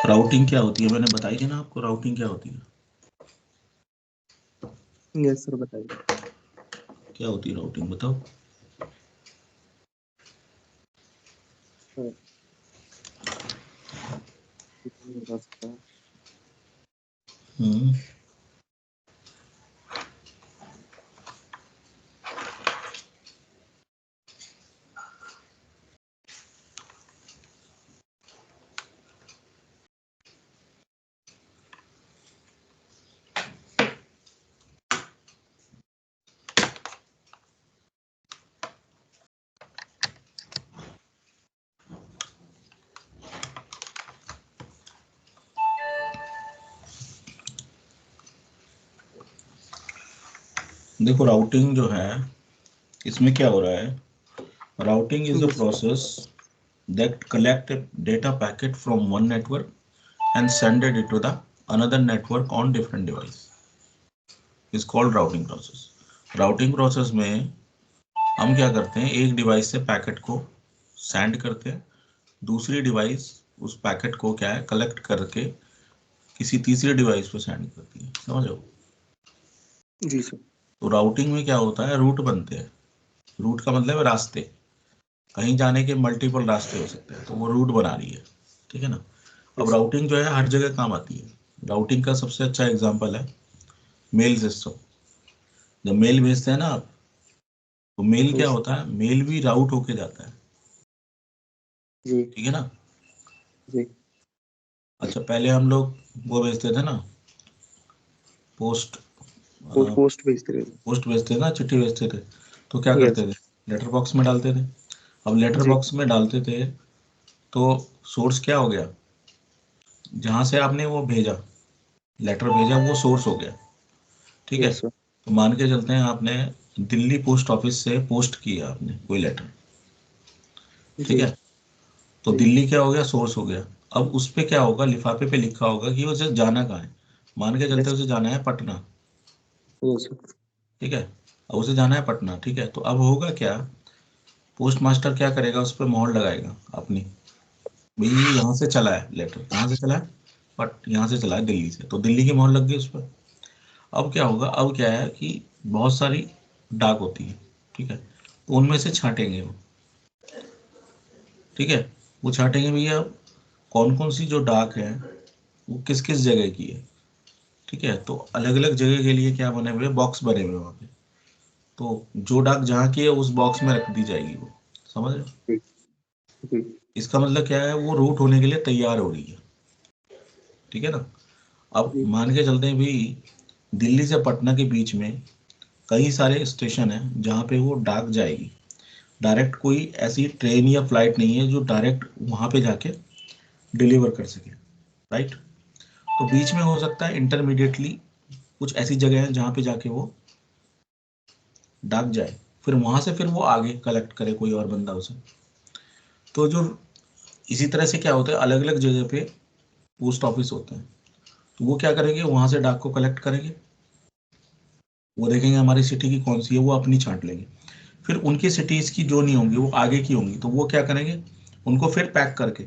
Routing क्या होती है मैंने बताई थी ना आपको, राउटिंग क्या होती है? यस सर बताइए। क्या होती है राउटिंग बताओ। हम्म देखो राउटिंग जो है इसमें क्या हो रहा है, routing is the process that collect a data packet from one network and send it to the another network on different device is called routing process. Routing process में हम क्या करते हैं, एक डिवाइस से पैकेट को सेंड करते हैं, दूसरी डिवाइस उस पैकेट को क्या है कलेक्ट करके किसी तीसरे डिवाइस पे सेंड करती है, समझ लो। जी सर। तो राउटिंग में क्या होता है, रूट बनते हैं। रूट का मतलब है रास्ते, कहीं जाने के मल्टीपल रास्ते हो सकते हैं, तो वो रूट बना रही है, ठीक है ना। अब राउटिंग जो है हर जगह काम आती है। राउटिंग का सबसे अच्छा एग्जांपल है मेल सिस्टम। जब मेल भेजते हैं ना आप, तो मेल क्या होता है, मेल भी राउट होके जाता है, जी ठीक है ना। जी। अच्छा पहले हम लोग वो भेजते थे ना, पोस्ट पोस्ट भेजते रहे। पोस्ट भेजते थे ना, चिट्ठी भेजते थे, तो क्या यस। करते थे, लेटर बॉक्स में डालते थे। अब लेटर जी बॉक्स में डालते थे तो सोर्स क्या हो गया, जहां से आपने वो भेजा, लेटर भेजा, वो सोर्स हो गया, ठीक है। Yes sir. तो मान के चलते हैं आपने दिल्ली पोस्ट ऑफिस से पोस्ट किया आपने कोई लेटर, ठीक जी है। तो जी। दिल्ली क्या हो गया, सोर्स हो गया। अब उस पे क्या होगा, लिफाफे पे लिखा होगा कि उसे जाना कहाँ है। मान के चलते यस हैं उसे जाना है पटना, यस सर। ठीक है। अब उसे जाना है पटना, ठीक है। तो अब होगा क्या, पोस्ट मास्टर क्या करेगा, उस पर मोहर लगाएगा अपनी, भाई ये यहाँ से चला है लेटर, कहाँ से चला है, बट यहाँ से चला है दिल्ली से, तो दिल्ली की मोहर लग गई उस पर। अब क्या होगा, अब क्या है कि बहुत सारी डाक होती है, ठीक है, तो उनमें से छांटेंगे वो, ठीक है। वो छांटेंगे भैया कौन कौन सी जो डाक है वो किस किस जगह की है, ठीक है। तो अलग अलग जगह के लिए क्या बने हुए, बॉक्स बने हुए वहाँ पे, तो जो डाक जहाँ की है उस बॉक्स में रख दी जाएगी वो, समझ रहे हो। जी जी इसका मतलब क्या है, वो रूट होने के लिए तैयार हो रही है, ठीक है ना। अब जी। मान के चलते हैं भी दिल्ली से पटना के बीच में कई सारे स्टेशन हैं जहाँ पे वो डाक जाएगी। डायरेक्ट कोई ऐसी ट्रेन या फ्लाइट नहीं है जो डायरेक्ट वहाँ पे जाके डिलीवर कर सके, राइट। तो बीच में हो सकता है इंटरमीडिएटली कुछ ऐसी जगह है जहाँ पे जाके वो डाक जाए, फिर वहां से फिर वो आगे कलेक्ट करे कोई और बंदा उसे। तो जो इसी तरह से क्या होता है, अलग अलग जगह पे पोस्ट ऑफिस होते हैं, तो वो क्या करेंगे, वहां से डाक को कलेक्ट करेंगे, वो देखेंगे हमारी सिटी की कौन सी है, वो अपनी छांट लेंगे। फिर उनकी सिटीज की जो नहीं होंगी वो आगे की होंगी, तो वो क्या करेंगे, उनको फिर पैक करके,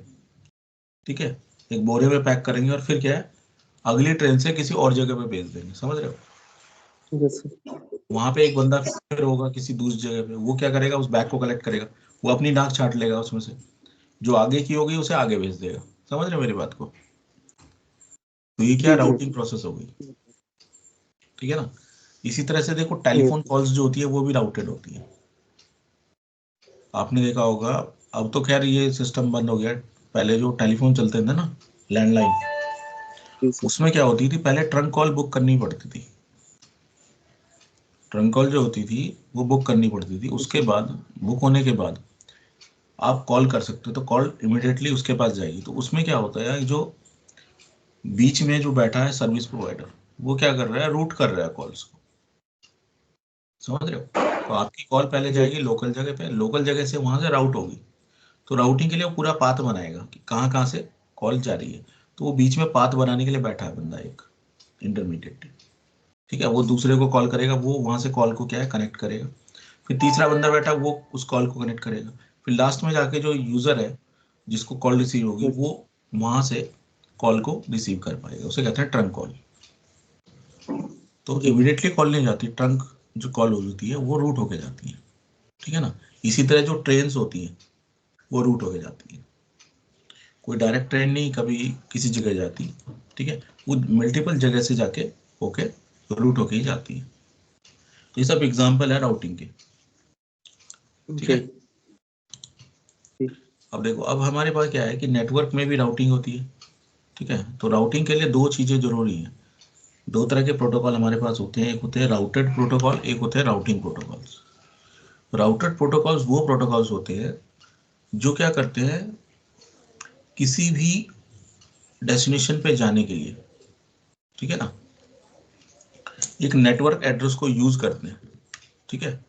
ठीक है, एक बोरे में पैक करेंगे और फिर क्या है, अगली ट्रेन से किसी और जगह पे भेज देंगे, समझ रहे हो। Yes sir. वहां पे एक बंदा फिर होगा किसी दूसरी जगह पे, वो क्या करेगा, उस बैग को कलेक्ट करेगा, वो अपनी डाक छांट लेगा, उसमें से जो आगे की होगी उसे आगे भेज देगा, समझ रहे हो मेरी बात को। तो ये क्या जी जी। राउटिंग प्रोसेस हो गई, ठीक है ना। इसी तरह से देखो टेलीफोन यस। कॉल्स जो होती है वो भी राउटेड होती है, आपने देखा होगा। अब तो खैर ये सिस्टम बंद हो गया, पहले जो टेलीफोन चलते थे ना, लैंडलाइन, जी सर। उसमें क्या होती थी, पहले ट्रंक कॉल बुक करनी पड़ती थी। ट्रंक कॉल जो होती थी वो बुक करनी पड़ती थी, उसके बाद बुक होने के बाद आप कॉल कर सकते हो, तो कॉल इमिडिएटली उसके पास जाएगी। तो उसमें क्या होता है, जो बीच में जो बैठा है सर्विस प्रोवाइडर, वो क्या कर रहा है, रूट कर रहा है कॉल्स को, समझ रहे हो। तो आपकी कॉल पहले जी जाएगी लोकल जगह पे, लोकल जगह से वहां से राउट होगी, तो राउटिंग के लिए वो पूरा पाथ बनाएगा कि कहाँ कहाँ से कॉल जा रही है। तो वो बीच में पाथ बनाने के लिए बैठा है बंदा एक इंटरमीडिएट, ठीक है। वो दूसरे को कॉल करेगा, वो वहां से कॉल को क्या है कनेक्ट करेगा, फिर तीसरा बंदा बैठा वो उस कॉल को कनेक्ट करेगा, फिर लास्ट में जाके जो यूजर है जिसको कॉल रिसीव होगी यस। वो वहां से कॉल को रिसीव कर पाएगा, उसे कहते हैं ट्रंक कॉल। तो इमीडिएटली कॉल नहीं जाती, ट्रंक जो कॉल होती है वो रूट होके जाती है, ठीक है ना। इसी तरह जो ट्रेन्स होती हैं वो रूट होके जाती है, कोई डायरेक्ट ट्रेन नहीं कभी किसी जगह जाती, ठीक है, वो मल्टीपल जगह से जाके होके रूट होके ही जाती है। तो ये सब एग्जांपल है राउटिंग के, ठीक है। अब देखो, अब हमारे पास क्या है कि नेटवर्क में भी राउटिंग होती है, ठीक है। तो राउटिंग के लिए दो चीजें जरूरी हैं, दो तरह के प्रोटोकॉल हमारे पास होते हैं, एक होते हैं राउटेड प्रोटोकॉल, एक होते हैं राउटिंग प्रोटोकॉल्स। राउटेड प्रोटोकॉल्स वो प्रोटोकॉल्स होते हैं जो क्या करते हैं, किसी भी डेस्टिनेशन पे जाने के लिए, ठीक है ना, एक नेटवर्क एड्रेस को यूज करते हैं, ठीक है।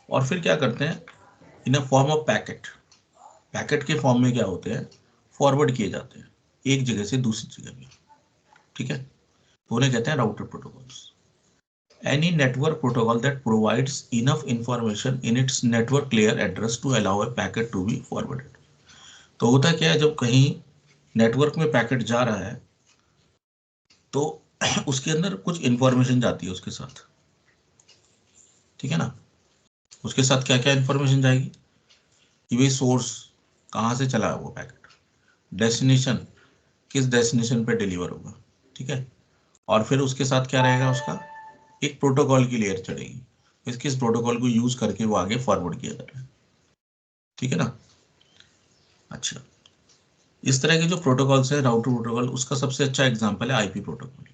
और फिर क्या करते हैं, in a form of packet, packet के फॉर्म में क्या होते हैं, फॉरवर्ड किए जाते हैं एक जगह से दूसरी जगह में, ठीक है। तो उन्हें कहते हैं router protocols. Any network protocol that provides enough information in its network layer address to allow a packet to be forwarded. तो होता क्या है, जब कहीं नेटवर्क में पैकेट जा रहा है तो उसके अंदर कुछ इंफॉर्मेशन जाती है उसके साथ, ठीक है ना। उसके साथ क्या क्या इंफॉर्मेशन जाएगी कि भाई सोर्स कहाँ से चला है वो पैकेट, डेस्टिनेशन किस डेस्टिनेशन पे डिलीवर होगा, ठीक है। और फिर उसके साथ क्या रहेगा, उसका एक प्रोटोकॉल की लेयर चढ़ेगी, किस किस प्रोटोकॉल को यूज करके वो आगे फॉरवर्ड किया जा रहा है, ठीक है ना। अच्छा, इस तरह के जो प्रोटोकॉल्स है राउटर प्रोटोकॉल, उसका सबसे अच्छा एग्जांपल है आईपी प्रोटोकॉल।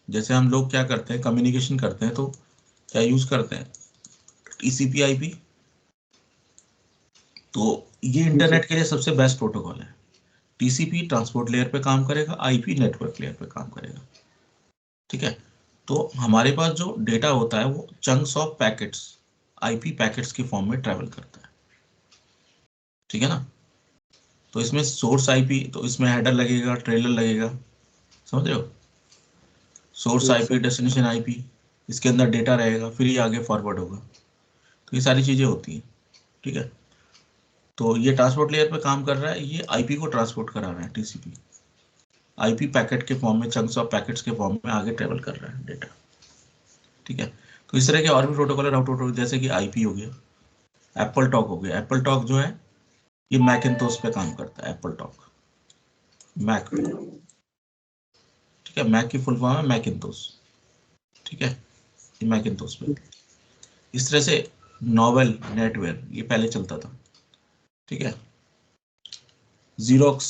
जैसे हम लोग क्या करते हैं, कम्युनिकेशन करते हैं तो क्या यूज करते हैं, टीसीपी आईपी। तो ये इंटरनेट के लिए सबसे बेस्ट प्रोटोकॉल है। टीसीपी ट्रांसपोर्ट लेयर पे काम करेगा, आईपी नेटवर्क लेयर पे काम करेगा, ठीक है। तो हमारे पास जो डेटा होता है वो chunks of packets, IP packets के फॉर्म में ट्रेवल करता है, ठीक है ना। तो इसमें सोर्स आईपी, तो इसमें हेडर लगेगा, ट्रेलर लगेगा, समझ रहे हो। सोर्स आईपी, डेस्टिनेशन आईपी, इसके अंदर डेटा रहेगा, फिर ये आगे फॉरवर्ड होगा। तो ये सारी चीजें होती हैं, ठीक है। तो ये ट्रांसपोर्ट लेयर पे काम कर रहा है, ये आईपी को ट्रांसपोर्ट करा रहा है, टीसीपी आईपी पैकेट के फॉर्म में, चंक्स ऑफ पैकेट्स के फॉर्म में आगे ट्रेवल कर रहा है डेटा, ठीक है। तो इस तरह के और भी प्रोटोकॉल है राउटर प्रोटोकॉल, जैसे कि आईपी हो गया, एप्पल टॉक हो गया। एप्पल टॉक जो है ये मैकिन्टोश पे काम करता है, एप्पल टॉक मैक पे, ठीक है। मैक की फुल फॉर्म है मैकिन्टोश, ठीक है, ये मैकिन्टोश पे। इस तरह से नोवेल नेटवेयर ये पहले चलता था, ठीक है। जीरोक्स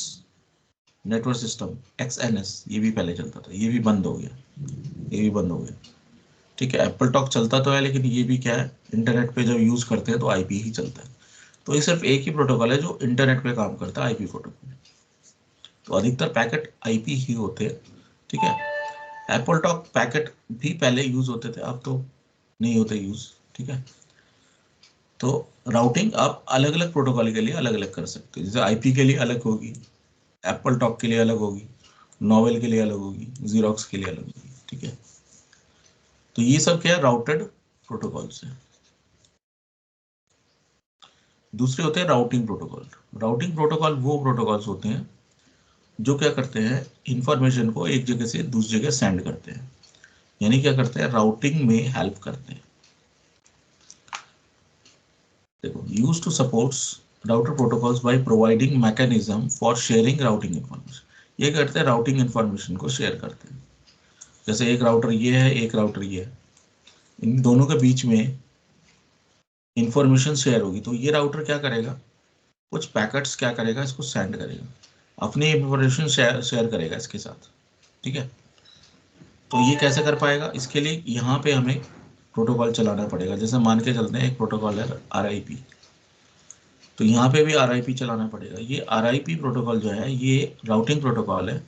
नेटवर्क सिस्टम XNS ये भी पहले चलता था, ये भी बंद हो गया, ये भी बंद हो गया, ठीक है। एप्पल टॉक चलता तो है, लेकिन ये भी क्या है, इंटरनेट पे जब यूज करते हैं तो आईपी ही चलता है। तो ये सिर्फ एक ही प्रोटोकॉल है जो इंटरनेट पे काम करता है, आईपी प्रोटोकॉल। तो अधिकतर पैकेट आईपी ही होते हैं, ठीक है। एप्पल टॉक पैकेट भी पहले यूज होते थे, अब तो नहीं होते यूज, ठीक है। तो राउटिंग आप अलग अलग प्रोटोकॉल के लिए अलग अलग कर सकते हो, जैसे आईपी के लिए अलग होगी, एप्पल टॉक के लिए अलग होगी, नोवेल के लिए अलग होगी, जीरोक्स के लिए अलग होगी, ठीक है। तो ये सब क्या है, राउटेड प्रोटोकॉल्स है। दूसरे होते हैं राउटिंग प्रोटोकॉल। राउटिंग प्रोटोकॉल वो प्रोटोकॉल्स होते हैं जो क्या करते हैं, इंफॉर्मेशन को एक जगह से दूसरी जगह सेंड करते हैं, यानी क्या करते हैं, राउटिंग में हेल्प करते हैं। देखो, use to supports router protocols by providing mechanism for sharing routing information. ये करते हैं, राउटिंग इंफॉर्मेशन को शेयर करते हैं। जैसे एक राउटर ये है, एक राउटर ये है, इन दोनों के बीच में इंफॉर्मेशन शेयर होगी, तो ये राउटर क्या करेगा, कुछ पैकेट्स क्या करेगा, इसको सेंड करेगा, अपनी इंफॉर्मेशन शेयर करेगा इसके साथ, ठीक है। तो ये कैसे कर पाएगा, इसके लिए यहाँ पे हमें प्रोटोकॉल चलाना पड़ेगा। जैसे मान के चलते हैं एक प्रोटोकॉल है RIP, तो यहाँ पे भी RIP चलाना पड़ेगा। ये RIP प्रोटोकॉल जो है ये राउटिंग प्रोटोकॉल है।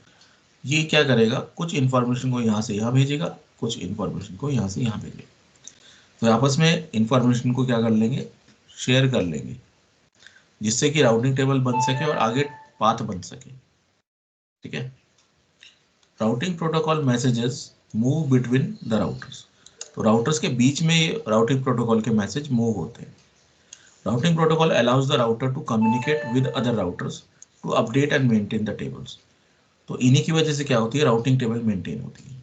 ये क्या करेगा, कुछ इन्फॉर्मेशन को यहाँ से यहाँ भेजेगा, कुछ इन्फॉर्मेशन को यहाँ से यहाँ भेजेगा। तो आपस में इन्फॉर्मेशन को क्या कर लेंगे, शेयर कर लेंगे, जिससे कि राउटिंग टेबल बन सके और आगे पाथ बन सके, ठीक है। Routing protocol messages move between the routers. तो राउटर्स के बीच में राउटिंग प्रोटोकॉल के मैसेज मूव होते हैं। Routing protocol allows the router to communicate with other routers to update and maintain the tables. तो इन्हीं की वजह से क्या होती है, राउटिंग टेबल मेंटेन होती है।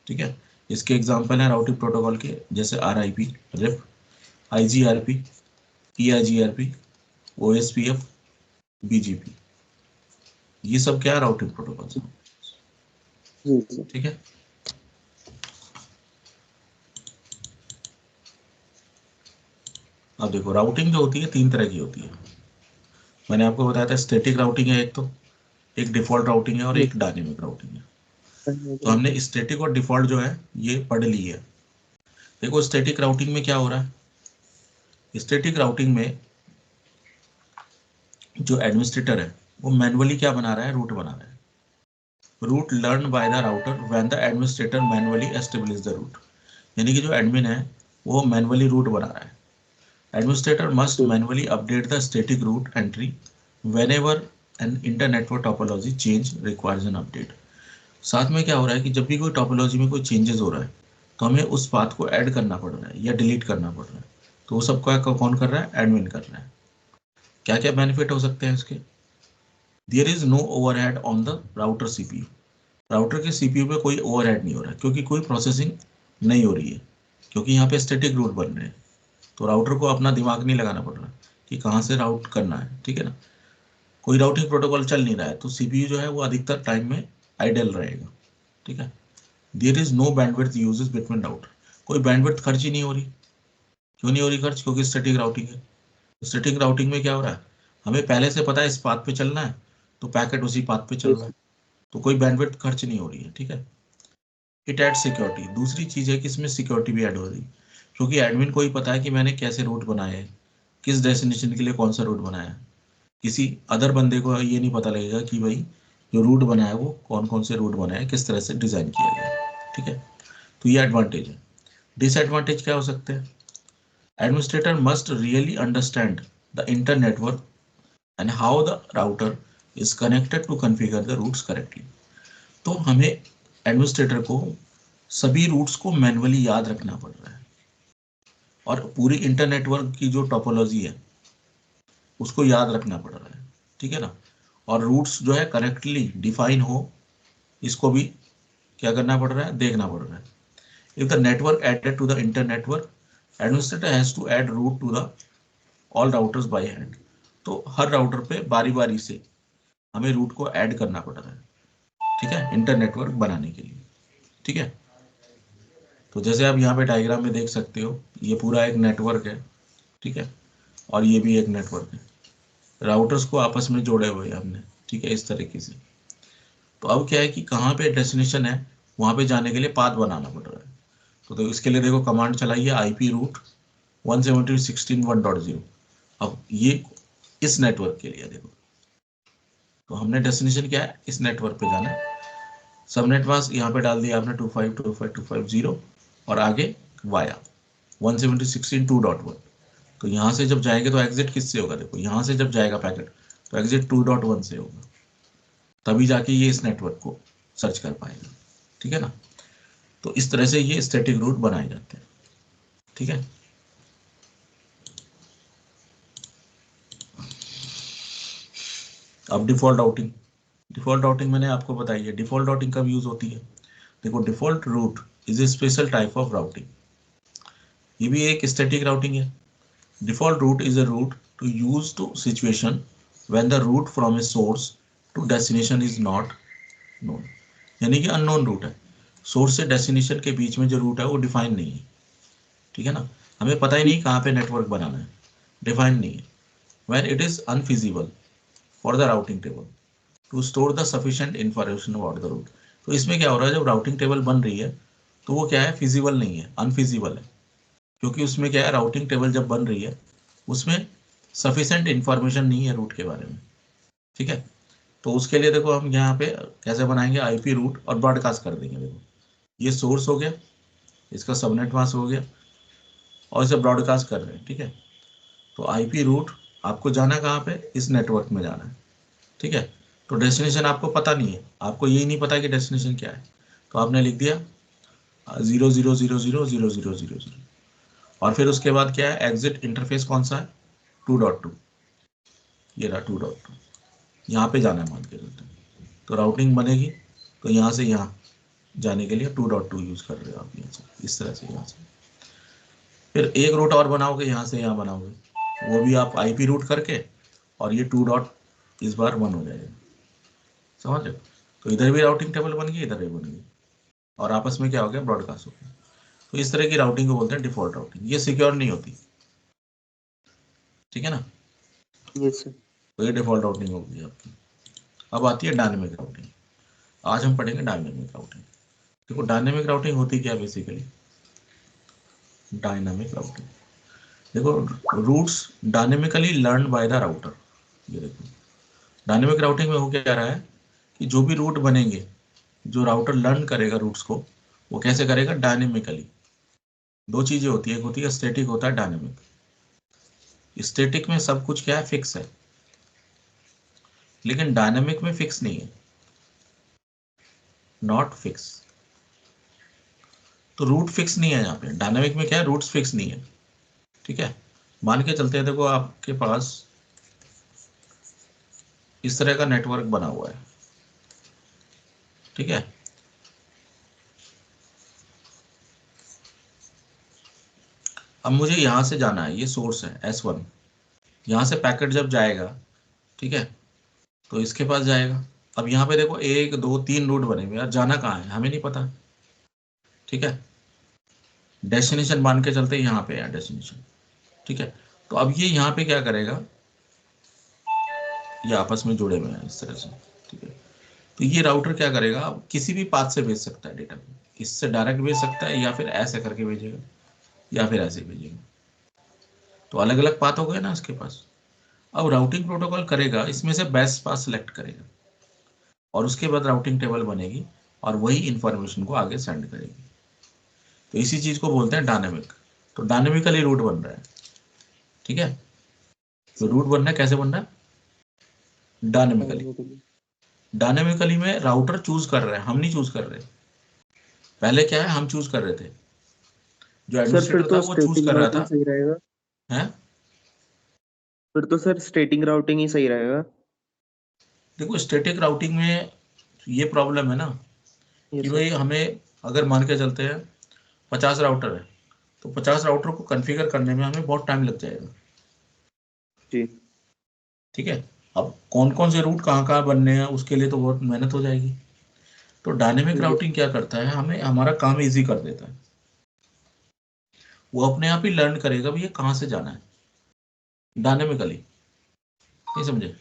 ठीक है, इसके एग्जांपल है राउटिंग प्रोटोकॉल के, जैसे RIP, RIP, IGRP, EIGRP, OSPF, BGP, ये सब क्या है, राउटिंग प्रोटोकॉल। जी जी। ठीक है, अब देखो राउटिंग जो होती है 3 तरह की होती है। मैंने आपको बताया था स्टैटिक राउटिंग है एक, तो एक डिफॉल्ट राउटिंग है और जी एक डायनेमिक राउटिंग है। तो राउटिंग। हमने स्टैटिक और डिफॉल्ट जो है ये पढ़ ली है। देखो स्टैटिक राउटिंग में क्या हो रहा है, स्टैटिक राउटिंग में जो एडमिनिस्ट्रेटर है वो मैनुअली क्या बना रहा है, रूट बना रहा है। Route learn by the router when the administrator manually establish the route. यानी कि जो एडमिन है वो मैनुअली रूट बना रहा है। Administrator must be manually update the static route entry whenever an internetwork topology change requires an update. साथ में क्या हो रहा है कि जब भी कोई टोपोलॉजी में कोई चेंजेस हो रहा है तो हमें उस पाथ को ऐड करना पड़ रहा है या डिलीट करना पड़ रहा है। तो वो सबका कौन कर रहा है, एडमिन कर रहा है। क्या क्या बेनिफिट हो सकते हैं इसके, there is no overhead on the router CPU। Router के CPU पे कोई ओवरहेड नहीं हो रहा है क्योंकि कोई प्रोसेसिंग नहीं हो रही है, क्योंकि यहाँ पे स्टैटिक रूट बन रहे हैं। तो राउटर को अपना दिमाग नहीं लगाना पड़ रहा कि कहाँ से राउट करना है। ठीक है ना, कोई राउटिंग प्रोटोकॉल चल नहीं रहा है तो CPU जो है वो अधिकतर टाइम में आइडल रहेगा। ठीक है, there is no bandwidth usages between router. कोई बैंडविड्थ खर्च ही नहीं हो रही। क्यों नहीं हो रही खर्च, क्योंकि स्टैटिक राउटिंग है। स्टैटिक राउटिंग में क्या हो रहा है, हमें पहले से पता है इस पाथ पे चलना है तो पैकेट उसी पाथ पे चल जी रहा है, तो कोई बैंडविड्थ खर्च नहीं हो रही है। ठीक है, इट एड सिक्योरिटी। दूसरी चीज है कि इसमें सिक्योरिटी भी ऐड हो रही है, क्योंकि एडमिन को ही पता है कि मैंने कैसे रूट बनाया है, किस डेस्टिनेशन के लिए कौन सा रूट बनाया है। किसी अदर बंदे को ये नहीं पता लगेगा कि भाई जो रूट बना है वो कौन कौन से रूट बनाया है, किस तरह से डिजाइन किया गया है। ठीक है, तो ये एडवांटेज है। डिसएडवांटेज क्या हो सकते हैं, administrator must really understand the inter network and how the router is connected to configure the routes correctly. तो हमें एडमिनिस्ट्रेटर को सभी रूट्स को मैन्युअली याद रखना पड़ रहा है और पूरी इंटर नेटवर्क की जो टोपोलॉजी है उसको याद रखना पड़ रहा है। ठीक है ना, और रूट्स जो है करेक्टली डिफाइन हो, इसको भी क्या करना पड़ रहा है, देखना पड़ रहा है। If the network added to the inter network, administrator has to add route to the all routers by hand. तो हर राउटर पे बारी बारी से हमें रूट को ऐड करना पड़ रहा है। ठीक है, इंटर नेटवर्क बनाने के लिए। ठीक है, तो जैसे आप यहाँ पे डायग्राम में देख सकते हो ये पूरा एक नेटवर्क है। ठीक है, और ये भी एक नेटवर्क है, राउटर्स को आपस में जोड़े हुए हैं हमने। ठीक है, इस तरीके से। तो अब क्या है कि कहाँ पे डेस्टिनेशन है वहाँ पे जाने के लिए पाथ बनाना पड़ रहा है। तो इसके लिए देखो कमांड चलाइए IP रूट 172.16.1.0। अब ये इस नेटवर्क के लिए देखो, तो हमने डेस्टिनेशन क्या है, इस नेटवर्क पे जाना है। सबनेट मास्क यहाँ पे डाल दिया आपने 252.250 और आगे वाया 172.16.2.1। तो यहाँ से जब जाएंगे तो एग्जिट किससे होगा, देखो यहाँ से जब जाएगा पैकेट तो एग्जिट 2.1 से होगा, तभी जाके ये इस नेटवर्क को सर्च कर पाएगा। ठीक है ना, तो इस तरह से ये स्टैटिक रूट बनाए जाते हैं। ठीक है, अब डिफॉल्ट राउटिंग। डिफॉल्ट राउटिंग मैंने आपको बताई है। डिफॉल्ट राउटिंग कब यूज होती है, देखो default route is a special type of routing. ये भी एक स्टैटिक राउटिंग है। Default route is a route to use to situation when the route from a source to destination is not known. यानी कि unknown route है, source से destination के बीच में जो रूट है वो डिफाइन नहीं है। ठीक है ना, हमें पता ही नहीं कहाँ पे नेटवर्क बनाना है, डिफाइन नहीं है। When it is unfeasible for the routing table to store the sufficient information about the route. तो इसमें क्या हो रहा है, जब राउटिंग टेबल बन रही है तो वो क्या है, फिजिबल नहीं है, अनफिजिबल है। क्योंकि उसमें क्या है, राउटिंग टेबल जब बन रही है उसमें सफिशिएंट इंफॉर्मेशन नहीं है रूट के बारे में। ठीक है, तो उसके लिए देखो हम यहाँ पे कैसे बनाएंगे, IP रूट और ब्रॉडकास्ट कर देंगे। देखो ये सोर्स हो गया, इसका सबनेट मास्क हो गया और इसे ब्रॉडकास्ट कर रहे हैं। ठीक है, तो IP रूट आपको जाना कहाँ पे, इस नेटवर्क में जाना है। ठीक है, तो डेस्टिनेशन आपको पता नहीं है, आपको यही नहीं पता कि डेस्टिनेशन क्या है, तो आपने लिख दिया 0.0.0.0.0.0.0 और फिर उसके बाद क्या है, एग्जिट इंटरफेस कौन सा है, 2.2। ये रहा 2.2, यहाँ पे जाना है मान के चलते हैं, तो राउटिंग बनेगी, तो यहाँ से यहाँ जाने के लिए 2.2 यूज कर रहे हो आप यहाँ से, इस तरह से यहाँ से। फिर एक रूट और बनाओगे, यहाँ से यहाँ बनाओगे, वो भी आप आईपी रूट करके, और ये 2 डॉट इस बार 1 हो जाएगा, समझ रहे हो? तो इधर भी राउटिंग टेबल बन गई, इधर भी बन गई, और आपस में क्या हो गया, ब्रॉडकास्ट हो गया। तो इस तरह की राउटिंग को बोलते हैं डिफॉल्ट राउटिंग, ये सिक्योर नहीं होती, ठीक है ना? Yes sir. तो ये डिफॉल्ट राउटिंग होगी आपकी। अब आती है डायनेमिक राउटिंग। आज हम पढ़ेंगे डायनेमिक राउटिंग। देखो डायनेमिक राउटिंग होती क्या बेसिकली, डायनेमिक राउटिंग, देखो routes dynamically learn by the router. ये देखो डायनेमिक राउटिंग में हो क्या रहा है कि जो भी रूट बनेंगे, जो राउटर लर्न करेगा रूट्स को, वो कैसे करेगा, डायनेमिकली। दो चीजें होती है, एक होती है स्टैटिक, होता है डायनेमिक। स्टैटिक में सब कुछ क्या है, फिक्स है, लेकिन डायनेमिक में फिक्स नहीं है, नॉट फिक्स। तो रूट फिक्स नहीं है यहाँ पे, डायनेमिक में क्या है, रूट्स फिक्स नहीं है, ठीक है? मान के चलते हैं, देखो आपके पास इस तरह का नेटवर्क बना हुआ है, ठीक है? अब मुझे यहां से जाना है, ये सोर्स है S1, यहां से पैकेट जब जाएगा, ठीक है, तो इसके पास जाएगा। अब यहाँ पे देखो 1 2 3 रूट बने हुए, यार जाना कहाँ है हमें नहीं पता, ठीक है? डेस्टिनेशन मान के चलते यहाँ पे है डेस्टिनेशन, ठीक है? तो अब ये यहाँ पे क्या करेगा, ये आपस में जुड़े हुए हैं इस तरह से, ठीक है? तो ये राउटर क्या करेगा, किसी भी पाथ से भेज सकता है डेटा को, इससे डायरेक्ट भेज सकता है, या फिर ऐसे करके भेजेगा, या फिर ऐसे भेजेगा। तो अलग अलग पाथ हो गए ना उसके पास। अब राउटिंग प्रोटोकॉल करेगा, इसमें से बेस्ट पाथ सेलेक्ट करेगा, और उसके बाद राउटिंग टेबल बनेगी, और वही इंफॉर्मेशन को आगे सेंड करेगी। तो इसी चीज को बोलते हैं डायनेमिक। तो डायनेमिकली रूट बन रहा है, ठीक है? तो रूट बनना है, कैसे बनना है, डायनेमिकली। डायनेमिकली में राउटर चूज कर रहे हैं, हम नहीं चूज कर रहे। पहले क्या है, हम चूज कर रहे थे, जो सर फिर एडमिनिस्ट्रेटर था तो वो चूज स्टेटिंग कर रहा राउटिंग था, सही रहेगा। है? फिर तो सर स्टेटिंग राउटिंग ही सही रहेगा। देखो स्टैटिक राउटिंग में ये प्रॉब्लम है ना, कि यस सर। भाई हमें अगर मान के चलते हैं 50 राउटर है, तो 50 राउटर को कॉन्फ़िगर करने में हमें बहुत टाइम लग जाएगा, जी। ठीक है? अब कौन कौन से रूट कहाँ कहाँ बनने हैं, उसके लिए तो बहुत मेहनत हो जाएगी। तो डायनेमिक जी राउटिंग क्या करता है, हमें हमारा काम इजी कर देता है। वो अपने आप ही लर्न करेगा भी ये कहाँ से जाना है, डायनेमिकली। नहीं समझे?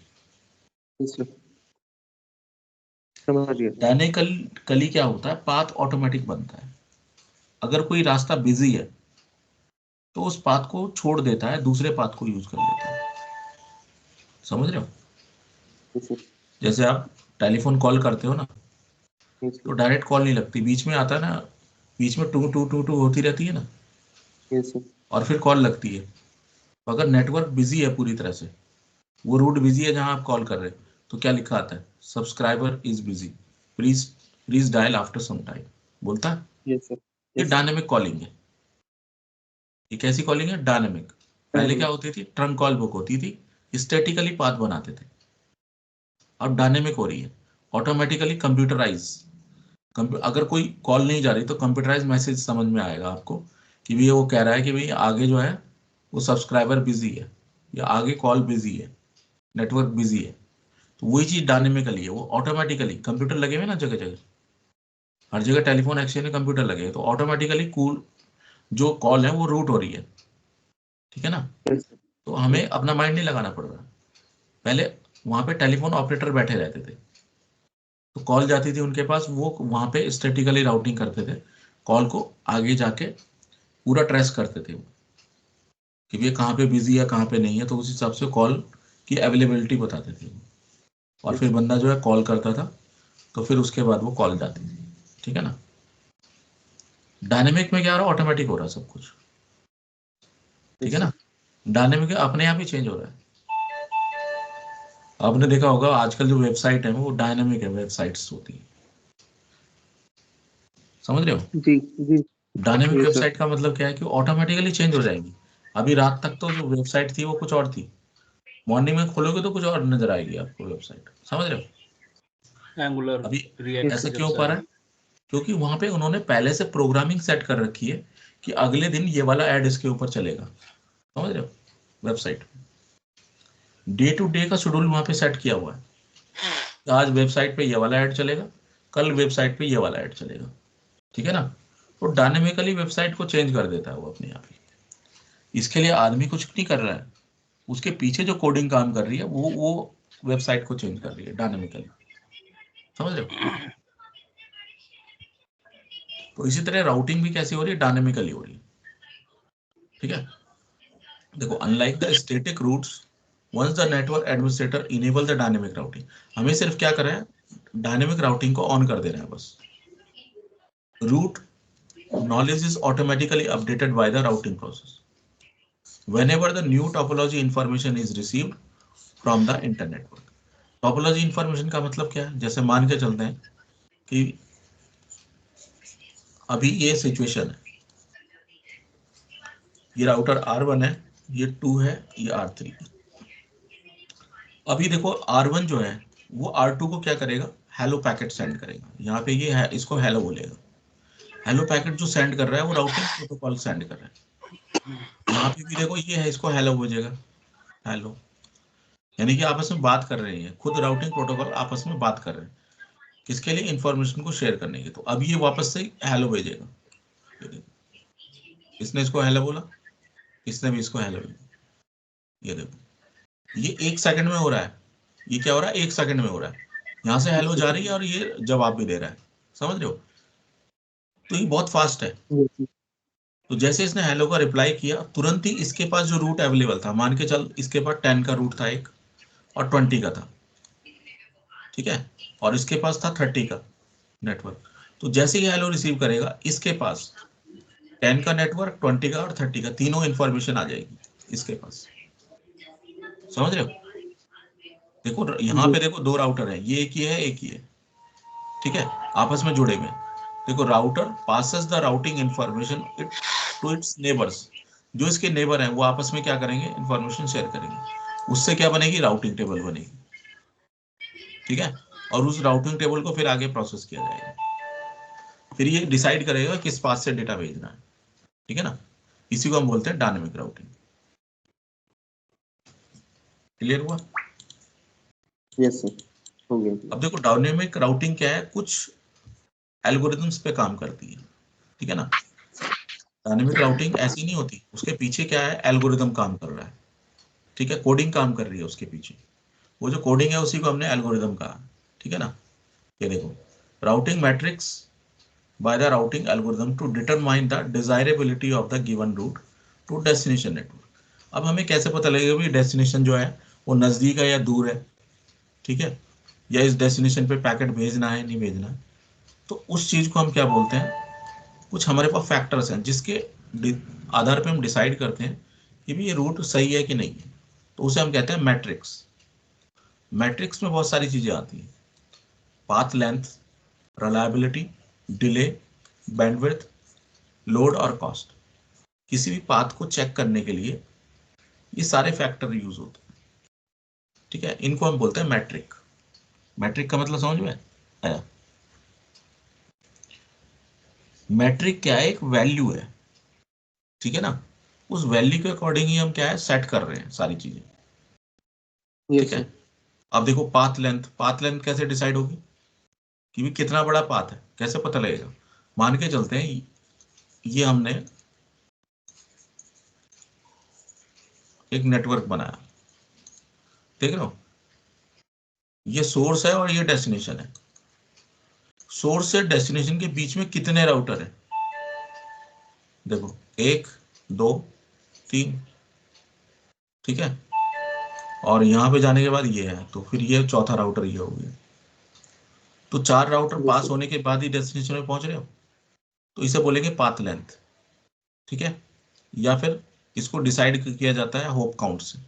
यस सर, समझ गया। डायनेमिकली क्या होता है, पाथ ऑटोमेटिक बनता है। अगर कोई रास्ता बिजी है, तो उस पाथ को छोड़ देता है, दूसरे पाथ को यूज कर लेता है, समझ रहे हो? Yes sir. जैसे आप टेलीफोन कॉल करते हो ना, यस तो सर। डायरेक्ट कॉल नहीं लगती, बीच में आता है ना, बीच में टू टू टू टू होती रहती है ना, यस सर। और फिर कॉल लगती है। तो अगर नेटवर्क बिजी है पूरी तरह से, वो रूट बिजी है जहां आप कॉल कर रहे हैं, तो क्या लिखा आता है, subscriber is busy, please please dial after some time, बोलता है। Yes sir. ये यस सर। डायनेमिक कॉलिंग है। ये कैसी कॉलिंग है, डायनेमिक। पहले क्या होती थी, ट्रंक कॉल बुक होती थी, स्टैटिकली पाथ बनाते थे। अब डायनेमिक हो रही है, ऑटोमेटिकली कंप्यूटराइज। अगर कोई कॉल नहीं जा रही, तो कंप्यूटराइज मैसेज समझ में आएगा आपको, कि भाई वो कह रहा है कि भाई आगे जो है वो सब्सक्राइबर बिजी है, या आगे कॉल बिजी है, नेटवर्क बिजी है। तो वही चीज डायनेमिकली है, वो ऑटोमेटिकली कंप्यूटर लगे हुए ना जगह जगह, हर जगह टेलीफोन एक्सचेंज में कंप्यूटर लगे हैं, तो ऑटोमेटिकली कूल जो कॉल है वो रूट हो रही है, ठीक है ना? Yes sir. तो हमें अपना माइंड नहीं लगाना पड़ रहा। पहले वहां पे टेलीफोन ऑपरेटर बैठे रहते थे, तो कॉल जाती थी उनके पास, वो वहां पे स्टैटिकली राउटिंग करते थे, कॉल को आगे जाके पूरा ट्रेस करते थे वो, कि ये कहाँ पे बिजी है कहाँ पे नहीं है, तो उस हिसाब से कॉल की अवेलेबिलिटी बताते थे वो। और फिर यस बंदा जो है कॉल करता था, तो फिर उसके बाद वो कॉल जाती थी, ठीक है ना? डायनेमिक में क्या हो रहा है, ऑटोमेटिक हो रहा है सब कुछ, ठीक है सर। ना? डायनेमिक अपने आप ही चेंज हो रहा है। आपने देखा होगा आजकल जो वेबसाइट है वो डायनेमिक है, वेबसाइट्स होती है, समझ रहे हो? जी जी। Dynamic yes sir. वेबसाइट का मतलब क्या है, कि ऑटोमेटिकली चेंज हो जाएगी। अभी रात तक तो जो वेबसाइट थी वो कुछ और थी, मॉर्निंग में खोलोगे तो कुछ और नजर आएगी आपको वेबसाइट, समझ रहे हो। एंगुलर अभी रिएक्ट Yes, की ऐसा जब क्यों से पा आई रहा है। है, क्योंकि वहां पे उन्होंने पहले से प्रोग्रामिंग सेट कर रखी है कि अगले दिन ये वाला ऐड इसके ऊपर चलेगा, समझ रहे हो। वेबसाइट डे टू डे का शेड्यूल वहां पे सेट किया हुआ है, आज वेबसाइट पे ये वाला ऐड चलेगा, कल वेबसाइट पे ये वाला ऐड चलेगा, ठीक है ना। तो डायनेमिकली वेबसाइट को चेंज कर देता है वो अपने आप ही। इसके लिए आदमी कुछ नहीं कर रहा है, उसके पीछे जो कोडिंग काम कर रही है वो वेबसाइट को चेंज कर रही है डायनेमिकली, समझ रहे हो। तो इसी तरह राउटिंग भी कैसी हो रही है, डायनेमिकली हो रही है, ठीक है। देखो unlike the static routes, once the network administrator enable the dynamic routing, हमें सिर्फ क्या कर रहे हैं, डायनेमिक राउटिंग को ऑन कर दे रहे हैं बस। Route knowledge is automatically updated by the routing process whenever the new topology information is received from the internet। Topology information का मतलब क्या है, जैसे मान के चलते हैं कि अभी ये सिचुएशन है, ये राउटर R1 है, ये 2 है, ये R3। अभी देखो R1 जो है वो R2 को क्या करेगा, हेलो पैकेट सेंड करेगा, यहाँ पे ये है, इसको हेलो बोलेगा। हेलो पैकेट जो सेंड कर रहा है वो राउटिंग प्रोटोकॉल सेंड कर रहा है। यहाँ पे भी देखो ये है, इसको हेलो भेजेगा, हेलो, यानी कि आपस में बात कर रहे हैं, खुद राउटिंग प्रोटोकॉल आपस में बात कर रहे हैं, किसके लिए, इंफॉर्मेशन को शेयर करने के। तो अब ये वापस से हेलो भेजेगा, ये देखो, इसने इसको हेलो बोला, इसने भी इसको हेलो भेजा, ये देखो, ये 1 सेकंड में हो रहा है। ये क्या हो रहा है, 1 सेकंड में हो रहा है, यहाँ से हेलो जा रही है और ये जवाब भी दे रहा है, समझ रहे हो। तो ये बहुत फास्ट है। yes, तो जैसे इसने हेलो का रिप्लाई किया, तुरंत ही इसके पास जो रूट अवेलेबल था, मान के चल इसके पास 10 का रूट था एक, और 20 का था, ठीक है, और इसके पास था 30 का नेटवर्क। तो जैसे ही हेलो रिसीव करेगा, इसके पास 10 का नेटवर्क, 20 का और 30 का, तीनों इंफॉर्मेशन आ जाएगी इसके पास, समझ रहे हो। देखो यहाँ पे yes, देखो 2 राउटर है, ये एक ही है, एक ही है, ठीक है, आपस में जुड़े हुए हैं। देखो router passes the routing information to its neighbours, जो इसके नेबर हैं वो आपस में क्या करेंगे, इंफॉर्मेशन शेयर करेंगे, उससे क्या बनेगी, राउटिंग टेबल बनेगी, ठीक है। और उस राउटिंग टेबल को फिर आगे प्रोसेस किया जाएगा, फिर ये डिसाइड करेगा किस पाथ से डेटा भेजना है, ठीक है ना। इसी को हम बोलते हैं डायनेमिक राउटिंग। क्लियर हुआ। yes, sir. हो गया। अब देखो डायनेमिक राउटिंग क्या है, कुछ एल्गोरिथम्स पे काम करती है, ठीक है ना। डायनेमिक राउटिंग ऐसी नहीं होती, उसके पीछे क्या है, एल्गोरिथम काम कर रहा है, ठीक है, कोडिंग काम कर रही है उसके पीछे, वो जो कोडिंग है उसी को हमने एल्गोरिथम कहा, ठीक है ना। ये देखो, routing matrix by the routing algorithm to determine the desirability of the given route to destination network। अब हमें कैसे पता लगेगा भी डेस्टिनेशन जो है वो नजदीक है या दूर है, ठीक है, या इस डेस्टिनेशन पे पैकेट भेजना है नहीं भेजना है। तो उस चीज को हम क्या बोलते हैं, कुछ हमारे पास फैक्टर्स हैं जिसके आधार पे हम डिसाइड करते हैं कि भी ये रूट सही है कि नहीं है। तो उसे हम कहते हैं मैट्रिक्स। मैट्रिक्स में बहुत सारी चीजें आती हैं, path length, reliability, delay, bandwidth, load और कॉस्ट। किसी भी पाथ को चेक करने के लिए ये सारे फैक्टर यूज होते हैं, ठीक है, इनको हम बोलते हैं मैट्रिक। मैट्रिक का मतलब समझ में आया। मैट्रिक क्या है, एक वैल्यू है, ठीक है ना, उस वैल्यू के अकॉर्डिंग ही हम क्या है सेट कर रहे हैं सारी चीजें, ठीक Yes, है। sir. अब देखो पाथ लेंथ, पाथ लेंथ कैसे डिसाइड होगी कि भी कितना बड़ा पाथ है, कैसे पता लगेगा। मान के चलते हैं ये हमने एक नेटवर्क बनाया, देख रहे हो, ये सोर्स है और ये डेस्टिनेशन है। सोर्स से डेस्टिनेशन के बीच में कितने राउटर है, देखो 1 2 3, ठीक है, और यहाँ पे जाने के बाद ये है, तो फिर ये चौथा राउटर ये हो गया। तो 4 राउटर Yes, पास sir. होने के बाद ही डेस्टिनेशन में पहुंच रहे हो, तो इसे बोलेंगे पाथ लेंथ, ठीक है। या फिर इसको डिसाइड किया जाता है होप काउंट से।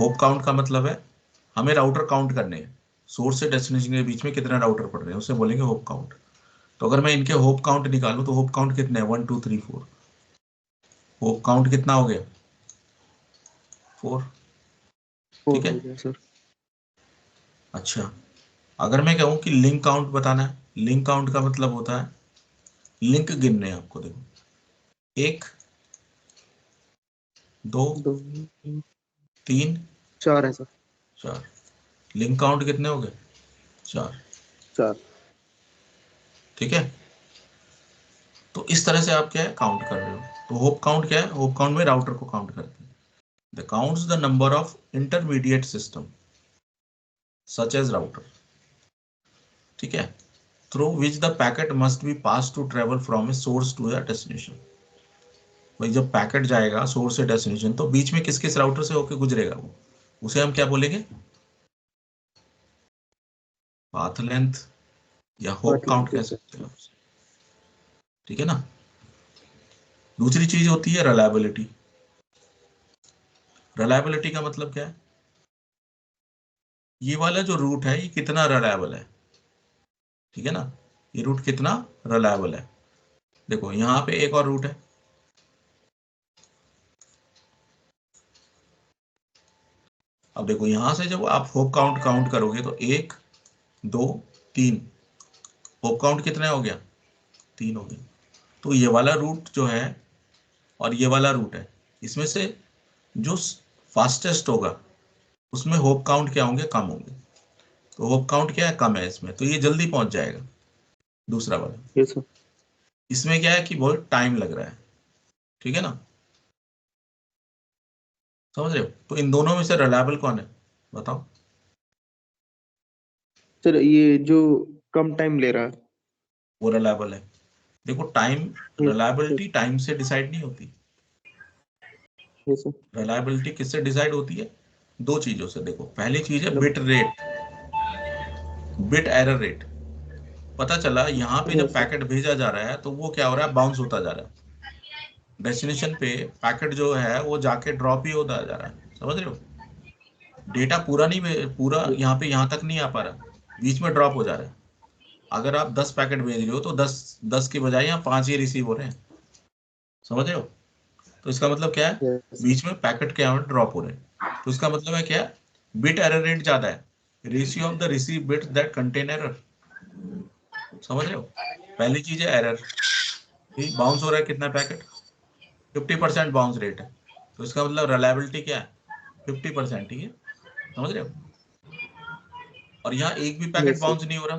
होप काउंट का मतलब है हमें राउटर काउंट करने हैं, सोर्स से डेस्टिनेशन के बीच में कितने राउटर पड़ रहे हैं उसे बोलेंगे होप काउंट। तो अगर मैं इनके होप काउंट निकालूं तो होप काउंट कितने हैं, 1 2 3 4, होप काउंट कितना हो गया, 4। 4 ठीक है। हो गया सर। अच्छा, अगर मैं कहूँ कि लिंक काउंट बताना है, लिंक काउंट का मतलब होता है लिंक गिनने हैं आपको। देखो, 1 2 2 3 4 है सर। 4। लिंक काउंट कितने हो गए? 4। 4। ठीक है। तो इस तरह से आप क्या है काउंट कर रहे हो। तो होप काउंट क्या है? होप काउंट में राउटर को काउंट करते हैं। The counts the number of intermediate system such as router. ठीक है। Through which the packet must be pass to travel from a source to the destination. भाई जब पैकेट जाएगा सोर्स से डेस्टिनेशन, तो बीच में किस किस राउटर से होके गुजरेगा वो, उसे हम क्या बोलेंगे? पाथ लेंथ या होप पाथ काउंट लेंथ कह सर। सकते हो आप। ठीक है ना। दूसरी चीज होती है रिलायबिलिटी। रिलायबिलिटी का मतलब क्या है? ये वाला जो रूट है ये कितना रिलायबल है। ठीक है ना। ये रूट कितना रिलायबल है। देखो यहाँ पे एक और रूट है। अब देखो यहां से जब आप होप काउंट काउंट करोगे तो 1 2 3, होप काउंट कितना हो गया? 3 हो गया। तो ये वाला रूट जो है और ये वाला रूट है, इसमें से जो फास्टेस्ट होगा उसमें होप काउंट क्या होंगे? कम होंगे। तो होप काउंट क्या है? कम है इसमें, तो ये जल्दी पहुंच जाएगा। दूसरा वाला, यस सर। इसमें क्या है कि बहुत टाइम लग रहा है। ठीक है ना। समझ रहे हो? तो इन दोनों में से रिलायबल कौन है बताओ? सर ये जो कम टाइम ले रहा है। वो रिलायबल है। देखो time, yes reliability yes. Time से डिसाइड नहीं होती। Yes sir. रिलायबिलिटी किससे डिसाइड होती है? दो चीजों से। देखो पहली चीज है मतलब। Bit rate, bit error rate. पता चला यहाँ पे जब यस सर। पैकेट भेजा जा रहा है तो वो क्या हो रहा है? बाउंस होता जा रहा है। डेस्टिनेशन पे पैकेट जो है वो जाके ड्रॉप ही होता जा रहा है। समझ रहे हो? डेटा पूरा नहीं पूरा यहाँ पे यहाँ तक नहीं आ पा रहा, बीच में ड्रॉप हो जा रहा है। अगर आप 10 पैकेट भेज रहे हो तो 10 के बजाय यहाँ 5 ही रिसीव हो रहे हैं। समझ रहे हो? तो इसका मतलब क्या है? Yes sir. बीच में पैकेट क्या है? ड्रॉप हो रहे हैं। तो इसका मतलब है क्या? बिट एरर रेट ज्यादा है। Ratio of the receive bit that contain error. समझ रहे हो? पहली चीज है एरर, बाउंस हो रहा है कितना पैकेट? 50% बाउंस रेट है। तो इसका मतलब रिलायबिलिटी क्या है? 50%। ठीक है। समझ रहे हो? और यहाँ एक भी पैकेट यस सर। बाउंस नहीं हो रहा,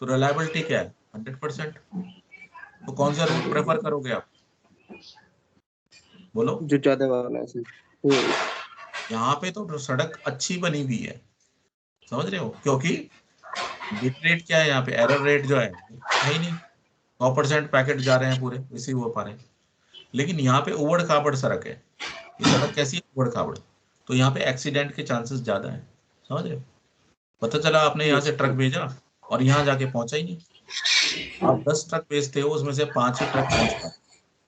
तो रिलायबिलिटी क्या है? 100%। तो कौन सा रूट प्रेफर करोगे आप? बोलो। जो ज्यादा वाला है सर वो। यहाँ पे तो सड़क अच्छी बनी हुई है। समझ रहे हो? क्योंकि बिट रेट क्या है यहाँ पे? एरर रेट जो है ही नहीं। 100% पैकेट जा रहे हैं पूरे, रिसीव हो पा रहे हैं। लेकिन यहाँ पे उबड़ खाबड़ सड़क है। ये सड़क कैसी है? उबड़ खाबड़। तो यहाँ पे एक्सीडेंट के चांसेस ज्यादा है। समझ रहे हो? पता चला आपने यहाँ यस से ट्रक सर। भेजा और यहाँ जाके पहुंचा ही नहीं। आप 10 ट्रक भेजते हो, उसमें से 5 ही ट्रक पहुंच पाते।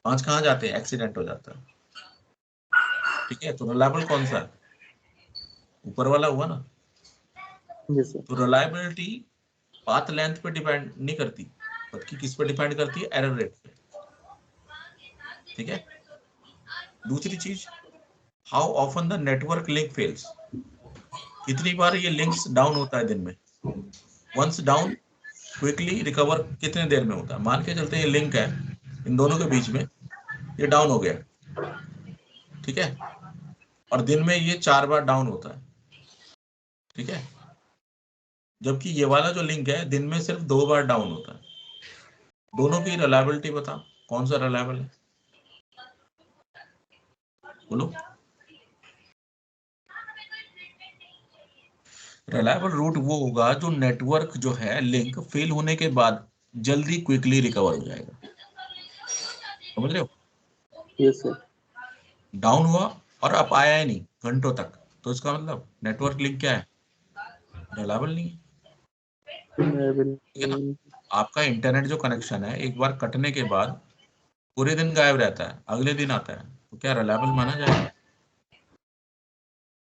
5 कहाँ जाते हैं? एक्सीडेंट हो जाता है। ठीक है। तो रिलायबल कौन सा है? ऊपर वाला हुआ ना। Yes sir. तो रिलायबिलिटी पाथ लेंथ पे डिपेंड नहीं करती, बल्कि किस पे डिपेंड करती है? एरर रेट पे। ठीक है। दूसरी चीज, how often the network link fails. कितनी बार ये लिंक्स डाउन होता है दिन में? वंस डाउन, क्विकली रिकवर कितने देर में होता है? मान के चलते ये लिंक है इन दोनों के बीच में, ये डाउन हो गया। ठीक है। और दिन में ये 4 बार डाउन होता है। ठीक है। जबकि ये वाला जो लिंक है दिन में सिर्फ 2 बार डाउन होता है। दोनों की रिलायबिलिटी बता, कौन सा रिलायबल है? बोलो। रिलायबल रूट वो होगा जो नेटवर्क जो है लिंक फेल होने के बाद जल्दी क्विकली रिकवर हो जाएगा। समझ रहे हो? Yes sir. डाउन हुआ और अब आया ही नहीं घंटों तक, तो इसका मतलब नेटवर्क लिंक क्या है? रिलायबल नहीं है। ठीक है ना। आपका इंटरनेट जो कनेक्शन है एक बार कटने के बाद पूरे दिन गायब रहता है, अगले दिन आता है, तो क्या रिलायबल माना जाएगा?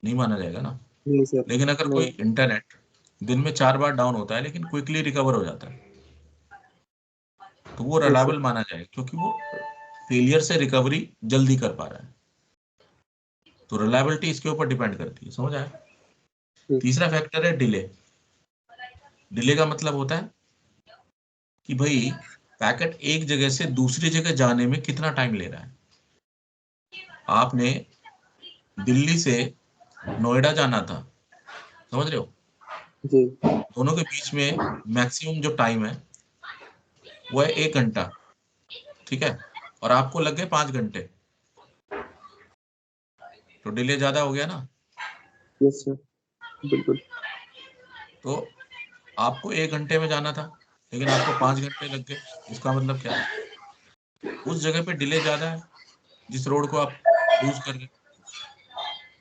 नहीं माना जाएगा ना। नहीं सर। लेकिन अगर कोई नहीं। इंटरनेट दिन में 4 बार डाउन होता है लेकिन क्विकली रिकवर हो जाता है, तो वो यस रिलायबल सर। माना जाएगा, क्योंकि वो फेलियर से रिकवरी जल्दी कर पा रहा है। तो रिलायबिलिटी इसके ऊपर डिपेंड करती है, समझ आया। तीसरा फैक्टर है डिले। डिले का मतलब होता है कि भाई पैकेट एक जगह से दूसरी जगह जाने में कितना टाइम ले रहा है। आपने दिल्ली से नोएडा जाना था, समझ रहे हो, जी दोनों के बीच में मैक्सिमम जो टाइम है वो है 1 घंटा, ठीक है, और आपको लग गए 5 घंटे, तो डिले ज्यादा हो गया ना। यस सर बिल्कुल। तो आपको 1 घंटे में जाना था लेकिन आपको 5 घंटे लग गए, इसका मतलब क्या है, उस जगह पे डिले ज्यादा है जिस रोड को आप यूज कर रहे हैं,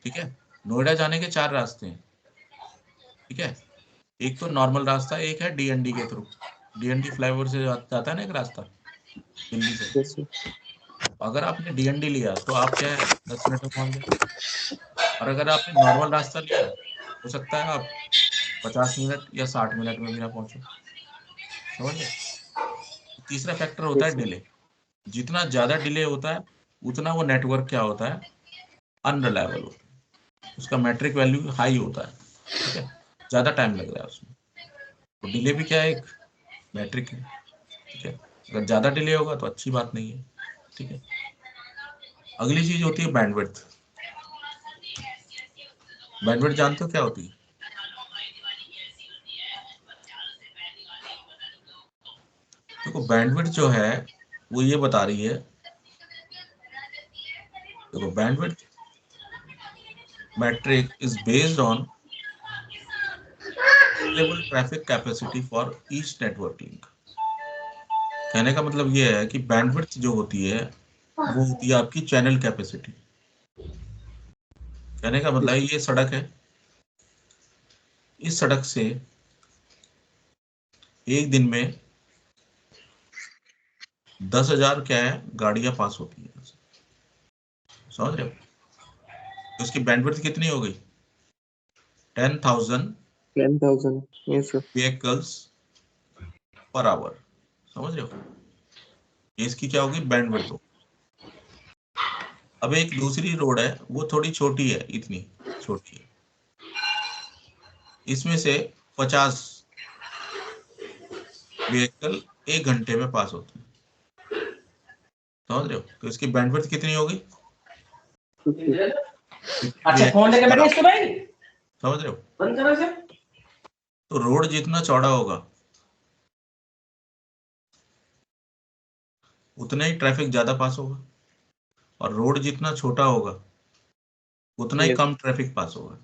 ठीक है। नोएडा जाने के 4 रास्ते हैं, ठीक है। एक तो नॉर्मल रास्ता, एक है डीएनडी के थ्रू, डीएनडी फ्लाईओवर से जाता है ना एक रास्ता दिल्ली से। Yes sir. अगर आपने डीएनडी लिया तो आप क्या है 10 मिनट में पहुंच गए, और अगर आपने नॉर्मल रास्ता लिया हो सकता है आप 50 मिनट या 60 मिनट में भी ना पहुंचो, समझ गए। तीसरा फैक्टर होता है यस सर। डिले। जितना ज्यादा डिले होता है उतना वो नेटवर्क क्या होता है, अनरिलायबल होता है, उसका मैट्रिक वैल्यू हाई होता है, ठीक है, ज्यादा टाइम लग रहा है उसमें। तो डिले भी क्या है, एक मैट्रिक है, ठीक है। अगर ज्यादा डिले होगा तो अच्छी बात नहीं है, ठीक है। अगली चीज होती है बैंडविड्थ। बैंडविड्थ जानते हो क्या होती है? देखो बैंडविड्थ जो है वो ये बता रही है, देखो bandwidth metric is based on available traffic capacity for each network link. कहने का मतलब ये है कि बैंडविड्थ जो होती है वो होती है आपकी चैनल कैपेसिटी। कहने का मतलब है ये सड़क है, इस सड़क से एक दिन में 10,000 क्या है गाड़ियां पास होती है, समझ रहे हो। तो उसकी बैंडविड्थ कितनी हो गई, 10,000 10,000 yes sir. Vehicles per hour, समझ रहे हो, ये इसकी क्या होगी बैंडविड्थ हो। अब एक दूसरी रोड है वो थोड़ी छोटी है, इतनी छोटी है, इसमें से 50 व्हीकल 1 घंटे में पास होते हैं, समझ रहे हो। तो इसकी बैंडविड्थ कितनी होगी, 50। अच्छा फोन लेके बैठे इसको भाई, समझ रहे हो। बंद करो इसे। तो रोड जितना चौड़ा होगा उतना ही ट्रैफिक ज्यादा पास होगा, और रोड जितना छोटा होगा उतना ही यस कम ट्रैफिक पास होगा।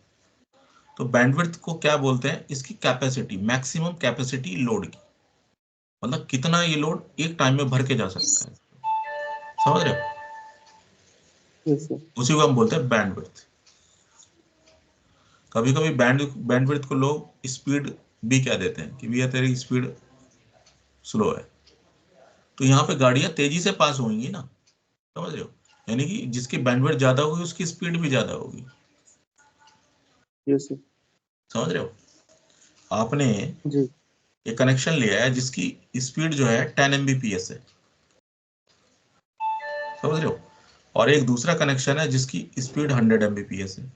तो बैंडविड्थ को क्या बोलते हैं, इसकी कैपेसिटी, मैक्सिमम कैपेसिटी लोड की, मतलब कितना ये लोड एक टाइम में भर के जा सकता है, समझ रहे हो। Yes sir. उसी को हम बोलते हैं बैंडविड्थ। कभी कभी बैंडविड्थ को लोग स्पीड भी कह देते हैं कि भैया तेरी स्पीड स्लो है, तो यहाँ पे गाड़ियां तेजी से पास होंगी ना, समझ रहे हो। यानी कि जिसकी बैंडविड्थ ज्यादा होगी उसकी स्पीड भी ज्यादा होगी, यस सर। समझ रहे हो। आपने जी एक कनेक्शन लिया है जिसकी स्पीड जो है 10 Mbps है, समझ रहे हो, और एक दूसरा कनेक्शन है जिसकी स्पीड 100 Mbps है।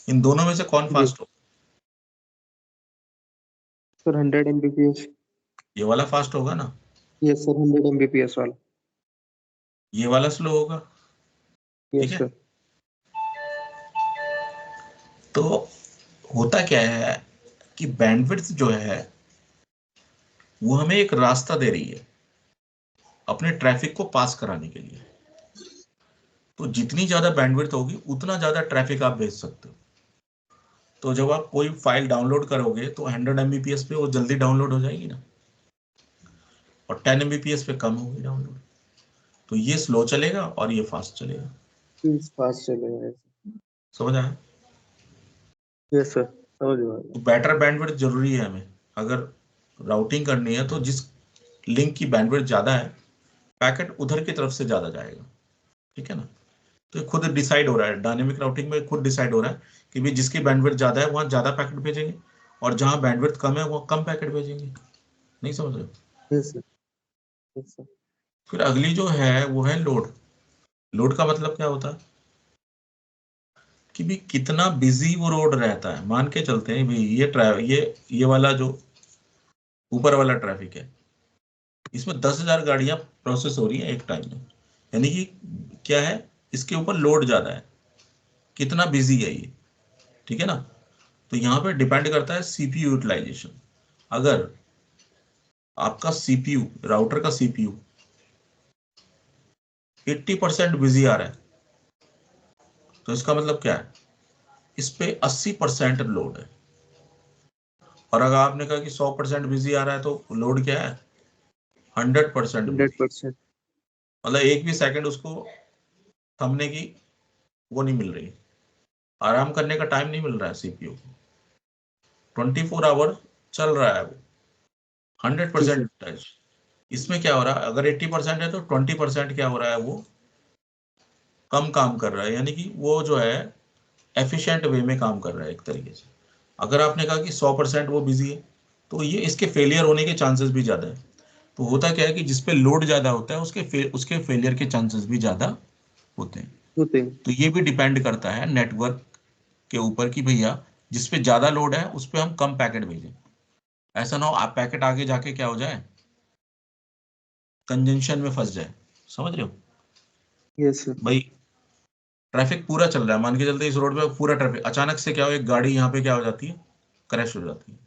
इन दोनों में से कौन जी फास्ट हो, सर 100 Mbps। ये वाला फास्ट होगा ना, यस सर 100 Mbps वाला। ये वाला स्लो होगा, ठीक यस है। सर। तो होता क्या है कि बैंडविड्थ जो है वो हमें एक रास्ता दे रही है अपने ट्रैफिक को पास कराने के लिए। तो जितनी ज्यादा बैंडविड्थ होगी उतना ज्यादा ट्रैफिक आप भेज सकते हो। तो जब आप कोई फाइल डाउनलोड करोगे तो 100 Mbps पे वो जल्दी डाउनलोड हो जाएगी ना, और 10 Mbps पे कम होगी डाउनलोड। तो ये स्लो चलेगा और ये फास्ट चलेगा, फास्ट चलेगा। समझ आया। यस सर समझ गया। तो बेटर बैंडविड्थ जरूरी है हमें, अगर राउटिंग करनी है तो जिस लिंक की बैंडविड्थ ज्यादा है पैकेट उधर की तरफ से ज्यादा जाएगा, ठीक है ना। तो ये खुद डिसाइड हो रहा है, डायनेमिक राउटिंग में खुद डिसाइड हो रहा है कि भाई जिसकी बैंडविड्थ ज्यादा है वहां ज्यादा पैकेट भेजेंगे, और जहां बैंडविड्थ कम है वहां कम पैकेट भेजेंगे, नहीं समझ रहे हो? Yes sir. Yes sir. फिर अगली जो है वो है लोड। लोड का मतलब क्या होता है, कि भी कितना बिजी वो रोड रहता है। मान के चलते हैं भाई ये वाला जो ऊपर वाला ट्रैफिक है, इसमें 10,000 गाड़ियां प्रोसेस हो रही है एक टाइम में, यानी कि क्या है, इसके ऊपर लोड ज्यादा है, कितना बिजी है ये, ठीक है ना। तो यहाँ पे डिपेंड करता है सीपीयू यूटिलाइजेशन। अगर आपका सीपीयू, राउटर का सीपीयू 80% बिजी आ रहा है, तो इसका मतलब क्या है, इस पे 80% लोड है। और अगर आपने कहा कि 100% बिजी आ रहा है, तो लोड क्या है, 100% बिजी। 100%। मतलब एक भी सेकंड उसको थमने की वो नहीं मिल रही, आराम करने का टाइम नहीं मिल रहा है सीपीयू को, 24 आवर चल रहा है वो, जी सर। 100% टच। इसमें क्या हो रहा है, अगर 80% है तो 20% क्या हो रहा है, वो कम काम कर रहा है, यानी कि वो जो है एफिशिएंट वे में काम कर रहा है एक तरीके से। अगर आपने कहा कि 100% वो बिजी है, तो ये इसके फेलियर होने के चांसेस भी ज्यादा है। तो होता क्या है कि जिसपे लोड ज्यादा होता है उसके फेलियर के चांसेस भी ज्यादा होते हैं। होते हैं। तो ये भी डिपेंड करता है नेटवर्क के ऊपर कि भैया जिस पे ज्यादा लोड है उस पे हम कम पैकेट भेजें। ऐसा ना हो आप पैकेट आगे जाके क्या हो जाए, कंजंक्शन में फंस जाए। समझ रहे हो यस सर। भाई, ट्रैफिक पूरा चल रहा है, मान के चलते इस रोड पे पूरा ट्रैफिक, अचानक से क्या हो, एक गाड़ी यहाँ पे क्या हो जाती है, क्रैश हो जाती है।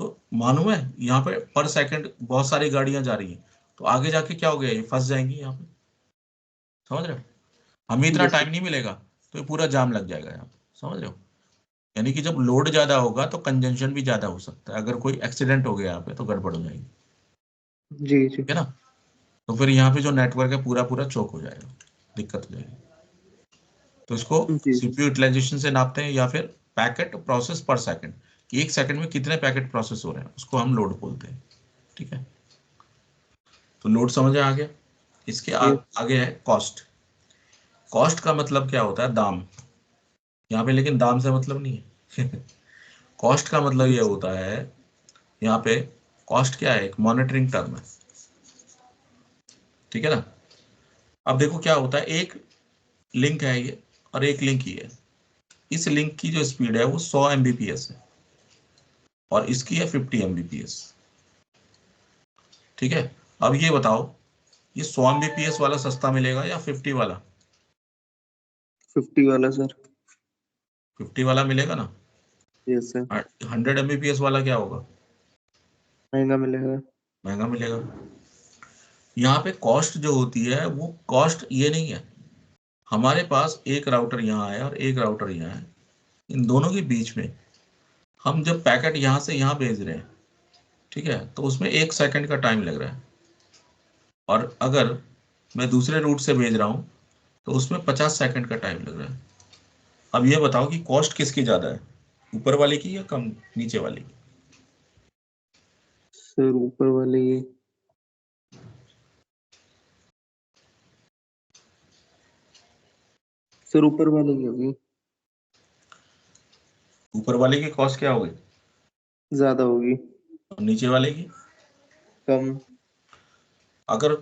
तो मालूम है यहाँ पे पर सेकंड बहुत सारी गाड़ियां जा रही हैं, तो आगे जाके क्या हो गया, ये फंस जाएंगी यहाँ पे। समझ रहे हो, हमें इतना यस सर। टाइम नहीं मिलेगा, तो ये पूरा जाम लग जाएगा यहाँ पे। समझ रहे हो, यानी कि जब लोड ज्यादा होगा तो कंजंक्शन भी ज्यादा हो सकता है, अगर कोई एक्सीडेंट हो गया यहाँ पे तो गड़बड़ हो जाएगी, जी जी। ठीक है ना। तो फिर यहाँ पे जो नेटवर्क है पूरा पूरा चोक हो जाएगा, दिक्कत हो जाएगी। तो इसको जी सीपीयू यूटिलाइजेशन से नापते हैं, या फिर पैकेट प्रोसेस पर सेकंड, कि एक सेकंड में कितने पैकेट प्रोसेस हो रहे हैं, उसको हम लोड बोलते हैं, ठीक है। तो लोड समझ आ गया। इसके यस। आगे है कॉस्ट। कॉस्ट का मतलब क्या होता है, दाम। यहाँ पे लेकिन दाम से मतलब नहीं है कॉस्ट का मतलब ये यस। होता है, यहाँ पे कॉस्ट क्या है, एक मॉनिटरिंग टर्म है, ठीक है ना। अब देखो क्या होता है, एक लिंक है ये और एक लिंक ही है। इस लिंक की जो स्पीड है वो 100 एमबीपीएस है और इसकी है 50 एमबीपीएस, ठीक है। अब ये बताओ, ये 100 एमबीपीएस वाला सस्ता मिलेगा या 50 वाला? 50 वाला सर। 50 वाला मिलेगा ना। Yes sir. 100 एमबीपीएस वाला क्या होगा, महंगा मिलेगा। महंगा मिलेगा। यहाँ पे कॉस्ट जो होती है वो कॉस्ट ये नहीं है, हमारे पास एक राउटर यहाँ है और एक राउटर यहाँ है, इन दोनों के बीच में हम जब पैकेट यहाँ से यहाँ भेज रहे हैं, ठीक है, तो उसमें 1 सेकंड का टाइम लग रहा है। और अगर मैं दूसरे रूट से भेज रहा हूँ तो उसमें 50 सेकंड का टाइम लग रहा है। अब ये बताओ कि कॉस्ट किसकी ज्यादा है, ऊपर वाले की या कम नीचे वाले की? सर ऊपर वाले ये। सर ऊपर वाले की होगी। ऊपर वाले की कॉस्ट क्या होगी, ज्यादा होगी। और नीचे वाले की? कम। अगर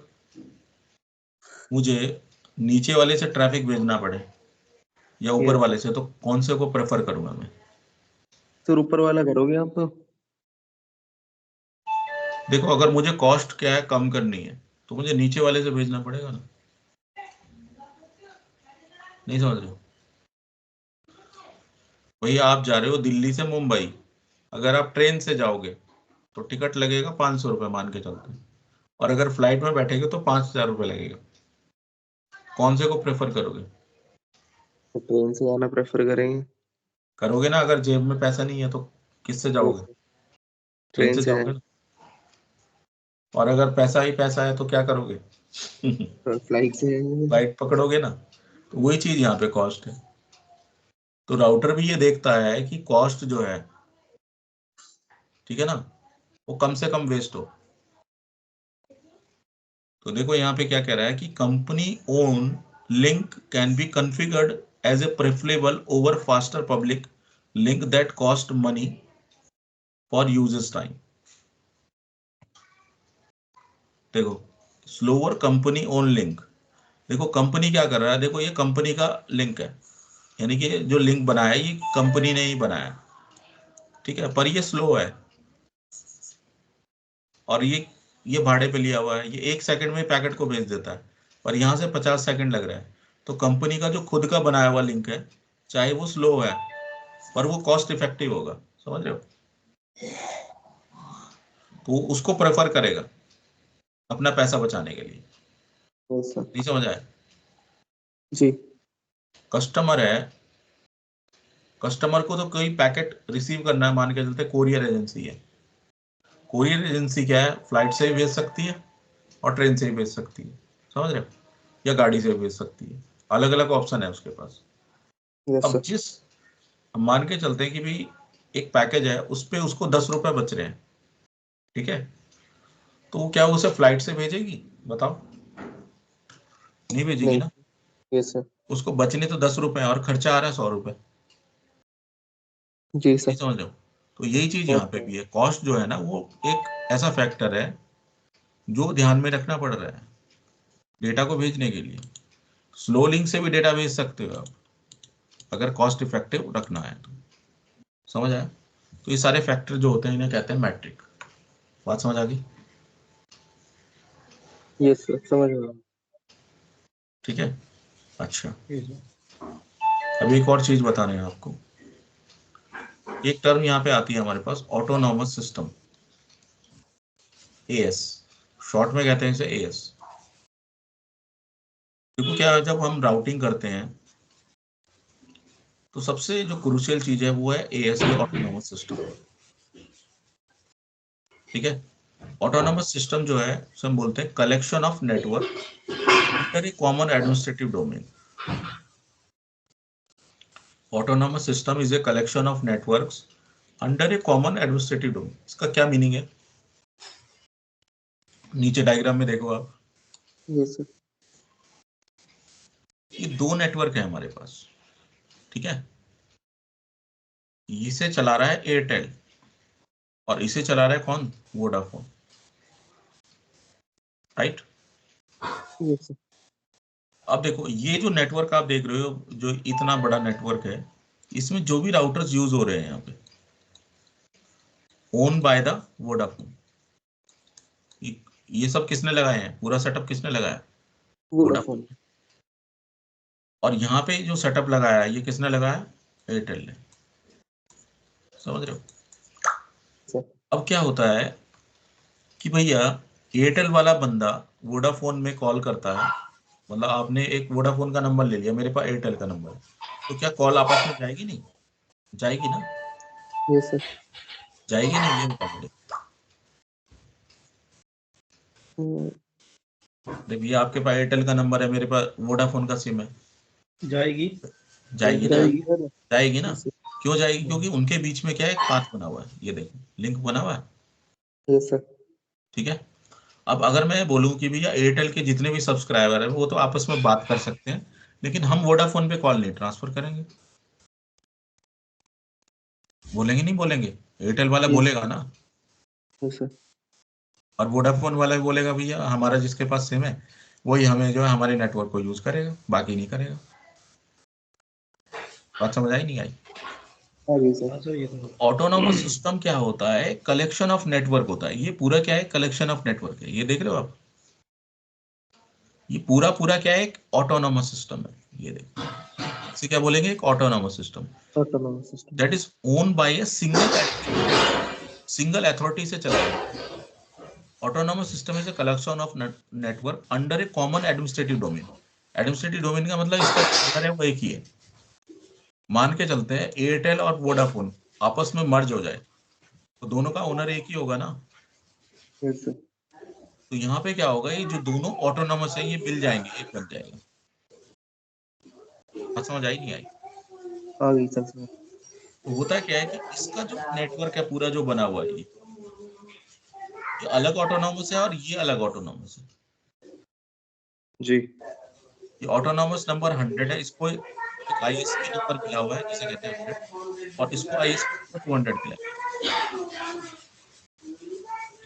मुझे नीचे वाले से ट्रैफिक भेजना पड़े या ऊपर यस। वाले से, तो कौन से को प्रेफर करूंगा मैं? सर ऊपर वाला करोगे आप तो। देखो अगर मुझे कॉस्ट क्या है कम करनी है, तो मुझे नीचे वाले से भेजना पड़ेगा ना। नहीं समझ रहे हो, भैया आप जा रहे हो दिल्ली से मुंबई, अगर आप ट्रेन से जाओगे तो टिकट लगेगा 500 रुपये मान के चलते हैं, और अगर फ्लाइट में बैठेगे तो 5,000 रुपये लगेगा। कौन से को प्रेफर करोगे? तो ट्रेन से जाना प्रेफर करेंगे। करोगे ना, अगर जेब में पैसा नहीं है तो किससे यस। जाओगे? ट्रेन ट्रेन से से जाओगे जाएंगे। ना। और अगर पैसा ही पैसा है तो क्या करोगे तो फ्लाइट से जाएंगे। फ्लाइट पकड़ोगे ना। तो वही चीज यहाँ पे कॉस्ट है। तो राउटर भी ये देखता है कि कॉस्ट जो है, ठीक है ना, वो कम से कम वेस्ट हो। तो देखो यहाँ पे क्या कह रहा है कि company own link can be configured as a preferable over faster public link that cost money for users time. देखो, स्लोअर कंपनी ओन लिंक, देखो कंपनी क्या कर रहा है, देखो ये कंपनी का लिंक है, यानी कि जो लिंक बनाया ये कंपनी ने ही बनाया, ठीक है, पर ये स्लो है और ये भाड़े पे लिया हुआ है, ये 1 सेकंड में पैकेट को भेज देता है, पर यहाँ से 50 सेकंड लग रहा है। तो कंपनी का जो खुद का बनाया हुआ लिंक है, चाहे वो स्लो है पर वो कॉस्ट इफेक्टिव होगा, समझ रहे हो, तो उसको प्रेफर करेगा अपना पैसा बचाने के लिए। Yes sir. नहीं समझ आया? जी। कस्टमर है, कस्टमर को तो कोई पैकेट रिसीव करना है, मान के चलते कोरियर एजेंसी है, कोरियर एजेंसी क्या है, फ्लाइट से भी भेज सकती है और ट्रेन से भी भेज सकती है, समझ रहे हो, या गाड़ी से भी भेज सकती है, अलग अलग ऑप्शन है उसके पास। यस अब सर। हम मान के चलते हैं कि भाई एक पैकेज है, उस पे उसको 10 रुपए बच रहे हैं, ठीक है, तो वो क्या उसे फ्लाइट से भेजेगी, बताओ, नहीं भेजेगी नहीं। ना, यस सर। उसको बचने तो 10 रुपए हैं और खर्चा आ रहा है 100 रुपए, जी नहीं सर। समझ रहे हो। तो यही चीज यहाँ पे भी है, कॉस्ट जो है ना वो एक ऐसा फैक्टर है जो ध्यान में रखना पड़ रहा है डेटा को भेजने के लिए। स्लो लिंक से भी डेटा भेज सकते हो आप अगर कॉस्ट इफेक्टिव रखना है तो, समझ आया। तो ये सारे फैक्टर जो होते हैं इन्हें कहते हैं मैट्रिक। बात समझ आ गई? यस सर, समझ रहा हूँ। ठीक है, अच्छा, अब एक और चीज बता रहे हैं आपको, एक टर्म यहाँ पे आती है हमारे पास, ऑटोनॉमस सिस्टम, एएस, शॉर्ट में कहते हैं इसे एएस। देखो क्या है, जब हम राउटिंग करते हैं तो सबसे जो क्रूशियल चीज है वो है एएस, ऑटोनॉमस सिस्टम, ठीक है। ऑटोनॉमस सिस्टम जो है उसे हम बोलते हैं collection of network under a common administrative domain. Autonomous system is a collection of networks under a common administrative domain. इसका क्या मीनिंग है, नीचे डायग्राम में देखो आप, यस सर। ये दो नेटवर्क है हमारे पास, ठीक है, इसे चला रहा है एयरटेल और इसे चला रहा है कौन, वोडाफोन, राइट। Yes sir. अब देखो ये जो नेटवर्क आप देख रहे हो, जो इतना बड़ा नेटवर्क है, इसमें जो भी राउटर्स यूज हो रहे हैं यहाँ पे, ओन बाय द वोडाफोन। ये सब किसने लगाए हैं, पूरा सेटअप किसने लगाया, वोडाफोन। वोडाफोन। और यहाँ पे जो सेटअप लगाया है ये किसने लगाया, एयरटेल ने, समझ रहे हो। सर। अब क्या होता है कि भैया एयरटेल वाला बंदा वोडाफोन में कॉल करता है, मतलब आपने एक वोडाफोन का नंबर ले लिया, मेरे पास एयरटेल का नंबर है, तो क्या कॉल आपस में जाएगी, नहीं जाएगी ना, यस सर। जाएगी नहीं, ये बताओ मुझे। अरे भैया आपके पास एयरटेल का नंबर है, मेरे पास वोडाफोन का सिम है, जाएगी। जाएगी ना, जाएगी सर। जाएगी ना। Yes sir. क्यों जाएगी, क्योंकि उनके बीच में क्या है, एक पाथ बना हुआ है, ये देखो लिंक बना हुआ है, यस सर। ठीक है। अब अगर मैं बोलूं कि भैया एयरटेल के जितने भी सब्सक्राइबर है वो तो आपस में बात कर सकते हैं, लेकिन हम वोडाफोन पे कॉल नहीं ट्रांसफर करेंगे, बोलेंगे नहीं बोलेंगे, एयरटेल वाला यस बोलेगा ना, सर। और वोडाफोन वाला भी बोलेगा भैया हमारा जिसके पास सिम है वही हमें जो है हमारे नेटवर्क को यूज करेगा, बाकी नहीं करेगा। बात समझ आई, नहीं आई? आगे सर। ऑटोनोमस सिस्टम क्या होता है, कलेक्शन ऑफ नेटवर्क होता है, ये पूरा क्या है, कलेक्शन ऑफ नेटवर्क है, ये देख रहे हो आप, ये पूरा पूरा क्या है, एक ऑटोनोमस सिस्टम है, ये देखो, इसे क्या बोलेंगे, एक autonomous system, autonomous system. That is own by a single authority से चलाया जाता है। Autonomous system is a collection of network under a common administrative domain. Administrative domain का मतलब इसका अंदर है वो एक ही है। मान के चलते हैं एयरटेल और वोडाफोन आपस में मर्ज हो जाए तो दोनों का ओनर एक ही होगा ना, यस सर। तो यहाँ पे क्या होगा, ये जो दोनों ऑटोनोमस है ये मिल जाएंगे, एक बन जाएगा। बात समझ आई, नहीं आई? आगे सर। तो होता क्या है कि इसका जो नेटवर्क है पूरा जो बना हुआ है ये अलग ऑटोनोमस है और ये अलग ऑटोनोमस है। जी। ये ऑटोनोमस नंबर 100 है, इसको एक आईएसपी नंबर मिला हुआ है जिसे कहते हैं 100, और इसको आईएसपी नंबर 200 मिला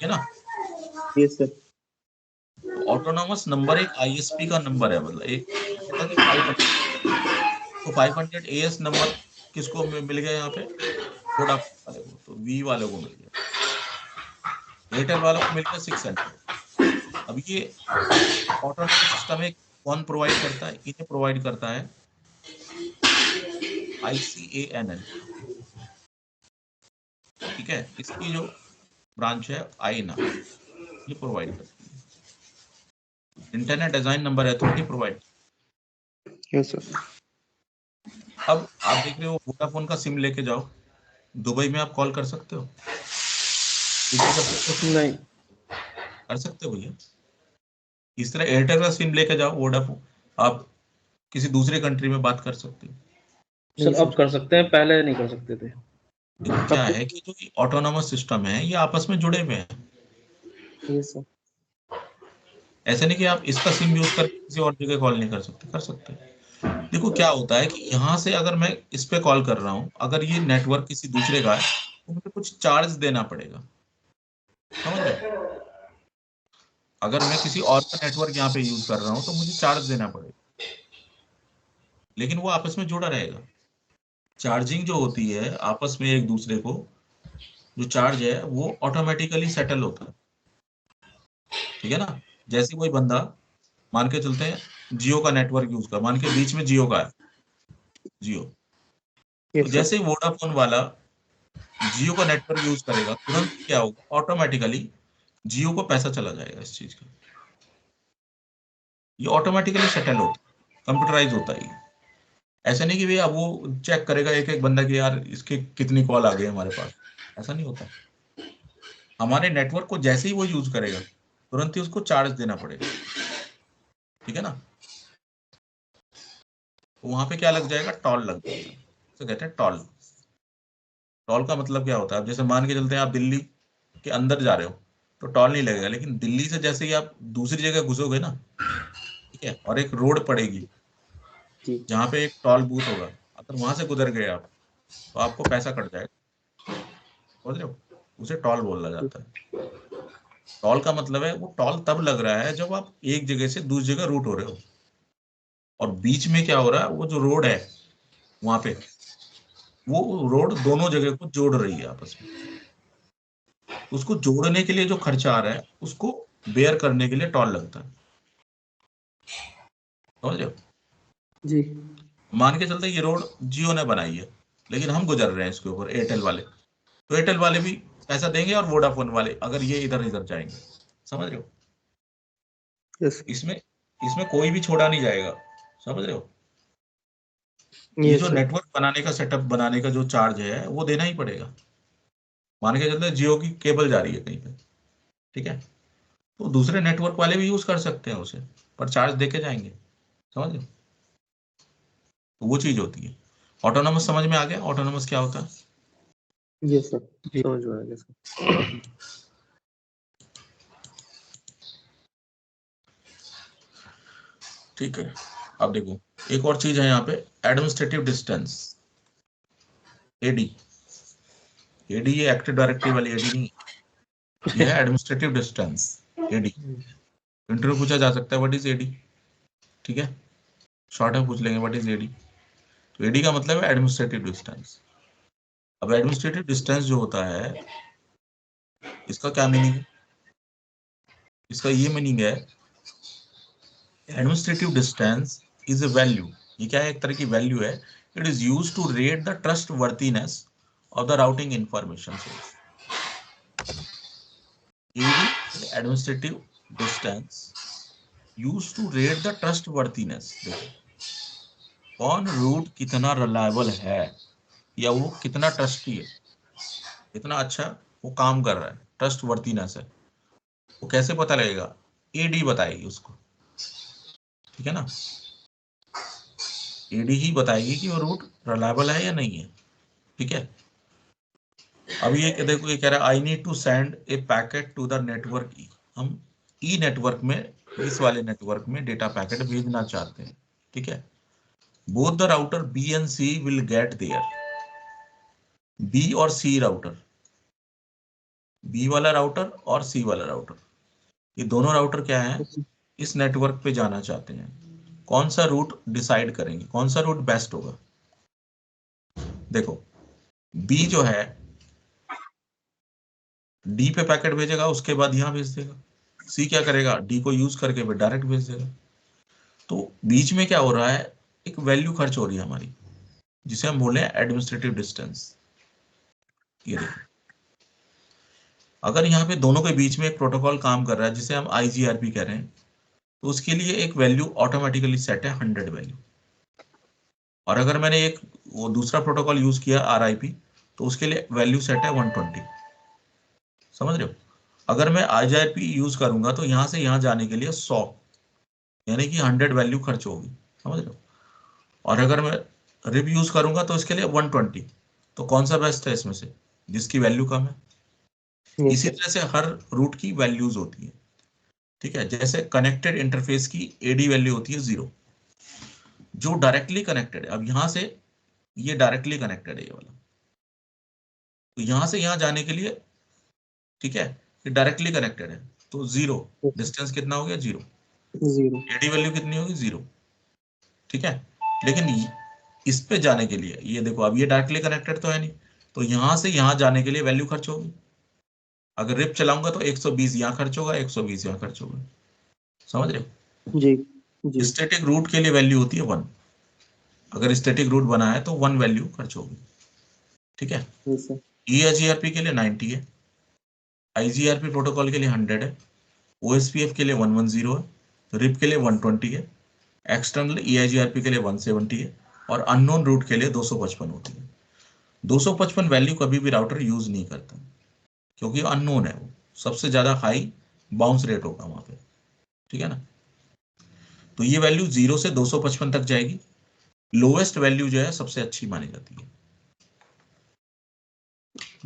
है ना। Yes sir. तो ऑटोनोमस नंबर एक आईएसपी का नंबर है, मतलब एक होगा कि 500, तो 500 AS नंबर किसको मिल गया यहाँ पे, वोडाफोन वाले को, तो वी वाले को मिल गया। एयरटेल वालों को मिल गया 600। अब ये ऑटोनॉमस सिस्टम है, कौन प्रोवाइड करता है, इन्हें प्रोवाइड करता है ICANN, ठीक है। इसकी जो ब्रांच है आईना, ये प्रोवाइड करती है। Internet design number authority provide. Yes sir. अब आप देख रहे हो वोडाफोन का सिम लेके जाओ, दुबई में आप कॉल कर सकते हो, नहीं कर सकते हो भैया। इस तरह एयरटेल का सिम लेके जाओ वोडाफोन, आप किसी दूसरे कंट्री में बात कर सकते हो। नहीं सर अब सर। कर सकते हैं, पहले नहीं कर सकते थे। देखो क्या है कि जो ऑटोनोमस सिस्टम है ये आपस में जुड़े हुए हैं। Yes sir. ऐसे नहीं कि आप इसका सिम यूज करके किसी और जगह कॉल नहीं कर सकते, कर सकते हैं। देखो क्या होता है कि यहाँ से अगर मैं इस पे कॉल कर रहा हूँ, अगर ये नेटवर्क किसी दूसरे का है तो मुझे कुछ चार्ज देना पड़ेगा, समझ रहे हो। अगर मैं किसी और का नेटवर्क यहाँ पे यूज कर रहा हूँ तो मुझे चार्ज देना पड़ेगा, लेकिन वो आपस में जुड़ा रहेगा। चार्जिंग जो होती है आपस में एक दूसरे को, जो चार्ज है वो ऑटोमेटिकली सेटल होता है, ठीक है ना। जैसे कोई बंदा, मान के चलते हैं जियो का नेटवर्क यूज कर, मान के बीच में जियो का है, जियो, तो यस सर। जैसे ही वोडाफोन वाला जियो का नेटवर्क यूज करेगा, तुरंत क्या होगा, ऑटोमेटिकली जियो को पैसा चला जाएगा इस चीज का। ये ऑटोमेटिकली सेटल होता है, कंप्यूटराइज होता है ये। ऐसा नहीं कि भैया वो चेक करेगा एक एक बंदा कि यार इसके कितनी कॉल आ गई हमारे पास, ऐसा नहीं होता। हमारे नेटवर्क को जैसे ही वो यूज करेगा तुरंत ही उसको चार्ज देना पड़ेगा, ठीक है ना। तो वहां पे क्या लग जाएगा, टॉल लग जाएगा, तो कहते हैं टॉल। टॉल का मतलब क्या होता है, अब जैसे मान के चलते हैं आप दिल्ली के अंदर जा रहे हो तो टॉल नहीं लगेगा, लेकिन दिल्ली से जैसे ही आप दूसरी जगह घुसोगे ना, ठीक है, और एक रोड पड़ेगी जी। जहाँ पे एक टॉल बूथ होगा, अगर वहां से गुजर गए आप तो आपको पैसा कट जाएगा, समझ रहे हो। उसे टॉल बोला जाता है। टॉल का मतलब है वो टॉल तब लग रहा है जब आप एक जगह से दूसरी जगह रूट हो रहे हो, और बीच में क्या हो रहा है, वो जो रोड है वहां पे, वो रोड दोनों जगह को जोड़ रही है आपस में। उसको जोड़ने के लिए जो खर्चा आ रहा है उसको बेयर करने के लिए टॉल लगता है, समझ रहे हो। जी। मान के चलते ये रोड जियो ने बनाई है, लेकिन हम गुजर रहे हैं इसके ऊपर एयरटेल वाले, तो एयरटेल वाले भी पैसा देंगे और वोडाफोन वाले अगर ये इधर इधर जाएंगे, समझ रहे हो। यस। इसमें इसमें कोई भी छोड़ा नहीं जाएगा, समझ रहे हो। ये जो यस सर। नेटवर्क बनाने का, सेटअप बनाने का जो चार्ज है वो देना ही पड़ेगा। मान के चलते जियो की केबल जा रही है कहीं पे, ठीक है, तो दूसरे नेटवर्क वाले भी यूज कर सकते हैं उसे, पर चार्ज देके जाएंगे, समझ रहे हो। तो वो चीज होती है। ऑटोनोमस समझ में आ गया, ऑटोनोमस क्या होता है। यस सर, समझ में आ गया सर। ठीक है। अब देखो एक और चीज है यहाँ पे, एडमिनिस्ट्रेटिव डिस्टेंस, एडी। एडी ये एक्टिव डायरेक्टरी वाली एडी नहीं, ये है एडमिनिस्ट्रेटिव डिस्टेंस, एडी। इंटरव्यू पूछा जा सकता है व्हाट इज एडी, ठीक है, शॉर्ट में पूछ लेंगे व्हाट इज एडी। तो एडी का मतलब है एडमिनिस्ट्रेटिव डिस्टेंस। अब एडमिनिस्ट्रेटिव डिस्टेंस जो होता है, इसका क्या मीनिंग है, इसका ये मीनिंग है, administrative distance is a value, ये क्या है, एक तरह की वैल्यू है। It is used to rate the trustworthiness of the routing information source. AD administrative distance used to rate the trustworthiness, देखो कौन रूट कितना रिलायबल है या वो कितना ट्रस्टी है, कितना अच्छा वो काम कर रहा है, ट्रस्ट वर्दीनेस है, वो कैसे पता लगेगा, एडी बताएगी उसको, ठीक है ना। एडी ही बताएगी कि वो रूट रिलायबल है या नहीं है, ठीक है। अब ये देखो, ये कह रहा है I need to send a packet to the network E, हम ई नेटवर्क में, इस वाले नेटवर्क में डेटा पैकेट भेजना चाहते हैं, ठीक है। Both the router B and C will get there, B और सी राउटर, बी वाला राउटर और सी वाला राउटर, ये दोनों राउटर क्या है, इस नेटवर्क पे जाना चाहते हैं, कौन सा रूट डिसाइड करेंगे, कौन सा रूट बेस्ट होगा। देखो बी जो है डी पे पैकेट भेजेगा, उसके बाद यहां भेज देगा। सी क्या करेगा, डी को यूज करके फिर डायरेक्ट भेज देगा। तो बीच में क्या हो रहा है, एक वैल्यू खर्च हो रही है हमारी, जिसे हम बोले एडमिनिस्ट्रेटिव डिस्टेंस। ये देखो, अगर यहाँ पे दोनों के बीच में एक प्रोटोकॉल काम कर रहा है जिसे हम IGRP कह रहे हैं, तो उसके लिए एक वैल्यू ऑटोमेटिकली सेट है 100 वैल्यू। और अगर मैंने एक वो दूसरा प्रोटोकॉल यूज किया RIP, तो उसके लिए वैल्यू सेट है 120। समझ रहे हो। अगर मैं IGRP यूज करूंगा तो यहां से यहां जाने के लिए 100, यानी कि 100 वैल्यू खर्च होगी। समझ रहे हो। और अगर मैं रिप यूज करूंगा तो इसके लिए 120। तो कौन सा बेस्ट है इसमें से, जिसकी वैल्यू कम है। Yes, इसी sir. तरह से हर रूट की वैल्यूज होती है। ठीक है, जैसे कनेक्टेड इंटरफेस की AD वैल्यू होती है 0, जो डायरेक्टली कनेक्टेड है। अब यहां से ये डायरेक्टली कनेक्टेड है ये वाला, तो यहां से यहां जाने के लिए, ठीक है, ये डायरेक्टली कनेक्टेड है, तो 0। Yes, sir. डिस्टेंस कितना हो गया, 0। 0. AD वैल्यू कितनी होगी, 0। ठीक है, लेकिन इस पे जाने के लिए, ये देखो अब ये डायरेक्टली कनेक्टेड तो है नहीं, तो यहां से यहां जाने के लिए वैल्यू खर्च होगी। अगर रिप चलाऊंगा तो 120 यहां खर्च होगा, 120 यहां खर्च होगा। समझ रहे हो। जी. जी. स्टैटिक रूट के लिए वैल्यू होती है 1। अगर स्टैटिक रूट बना है तो 1 वैल्यू खर्च होगी। ठीक है। Yes, sir. EIGRP के लिए 90 है, IGRP प्रोटोकॉल के लिए 100 है, OSPF के लिए 110 है, रिप के लिए 120 है, एक्सटर्नल EIGRP के लिए 170 है, और अननोन रूट के लिए 255 होती है। 255 वैल्यू कभी भी राउटर यूज नहीं करता, क्योंकि अननोन है, वो सबसे ज्यादा हाई बाउंस रेट होगा वहां पे। ठीक है ना। तो ये वैल्यू 0 से 255 तक जाएगी। लोएस्ट वैल्यू जो है सबसे अच्छी मानी जाती है।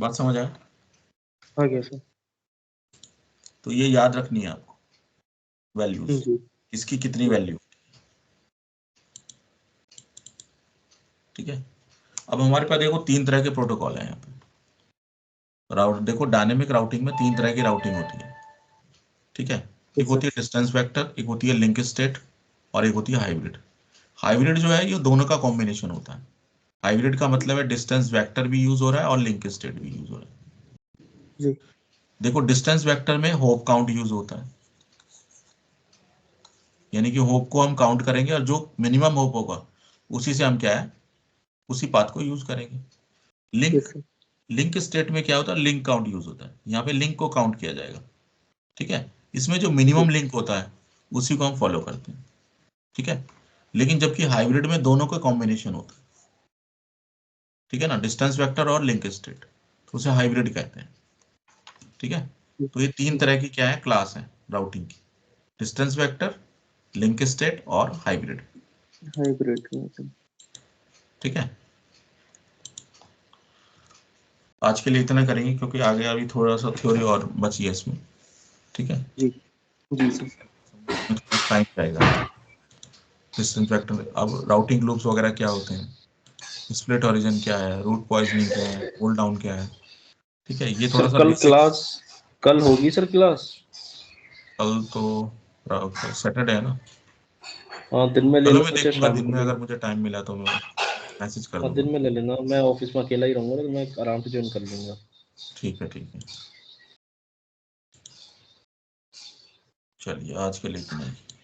बात समझ आया। आ गया सर. तो ये याद रखनी है आपको, वैल्यूज, जी. इसकी कितनी वैल्यू। ठीक है। अब हमारे पास देखो 3 तरह के प्रोटोकॉल है यहाँ पे। देखो डायनेमिक राउटिंग में 3 तरह की राउटिंग होती है। ठीक है। एक Yes, sir. होती है डिस्टेंस वेक्टर, एक होती है लिंक स्टेट, और एक होती है हाइब्रिड। हाइब्रिड जो है ये दोनों का कॉम्बिनेशन होता है। हाइब्रिड का मतलब है डिस्टेंस वेक्टर भी यूज हो रहा है और लिंक स्टेट भी यूज हो रहा है। जी. देखो डिस्टेंस वेक्टर में होप काउंट यूज होता है, यानी कि होप को हम काउंट करेंगे और जो मिनिमम होप होगा उसी से हम क्या है, उसी पाथ को यूज करेंगे। Link Yes, sir. Link state में क्या होता है, लिंक काउंट यूज होता है। यहाँ पे लिंक को काउंट किया जाएगा। ठीक है। इसमें जो जी. मिनिमम लिंक होता है उसी को हम फॉलो करते हैं। ठीक है। लेकिन जबकि हाइब्रिड में दोनों का कॉम्बिनेशन होता है। ठीक है ना, डिस्टेंस वेक्टर और लिंक स्टेट, तो उसे हाइब्रिड कहते हैं। ठीक है। तो ये 3 जी. तरह की क्या है, क्लास है राउटिंग की, डिस्टेंस वेक्टर, लिंक स्टेट और हाइब्रिड। Hybrid routing. ठीक है। आज के लिए इतना करेंगे, क्योंकि आगे अभी थोड़ा सा थ्योरी और बची है इसमें। ठीक है। जी. जी सर. समझने में थोड़ा टाइम जाएगा। डिस्टेंस वेक्टर, अब राउटिंग लूप्स वगैरह क्या होते हैं, स्प्लिट ओरिजिन क्या है, रूट पॉइजनिंग क्या है, होल्ड डाउन क्या है। ठीक है, ये सर थोड़ा सा कल बेसिक। क्लास, कल होगी सर क्लास? कल तो सैटरडे है ना। हाँ दिन में ले चलो लो मैं चाहे देखूंगा, शाम दिन को में ले अगर लो। मुझे टाइम मिला तो मैं मैसेज कर हाँ दिन दूंगा। में ले लेना, मैं ऑफिस में अकेला ही रहूंगा ना, तो मैं आराम से ज्वाइन कर लूंगा। ठीक है, ठीक है। चलिए आज के लिए इतना ही।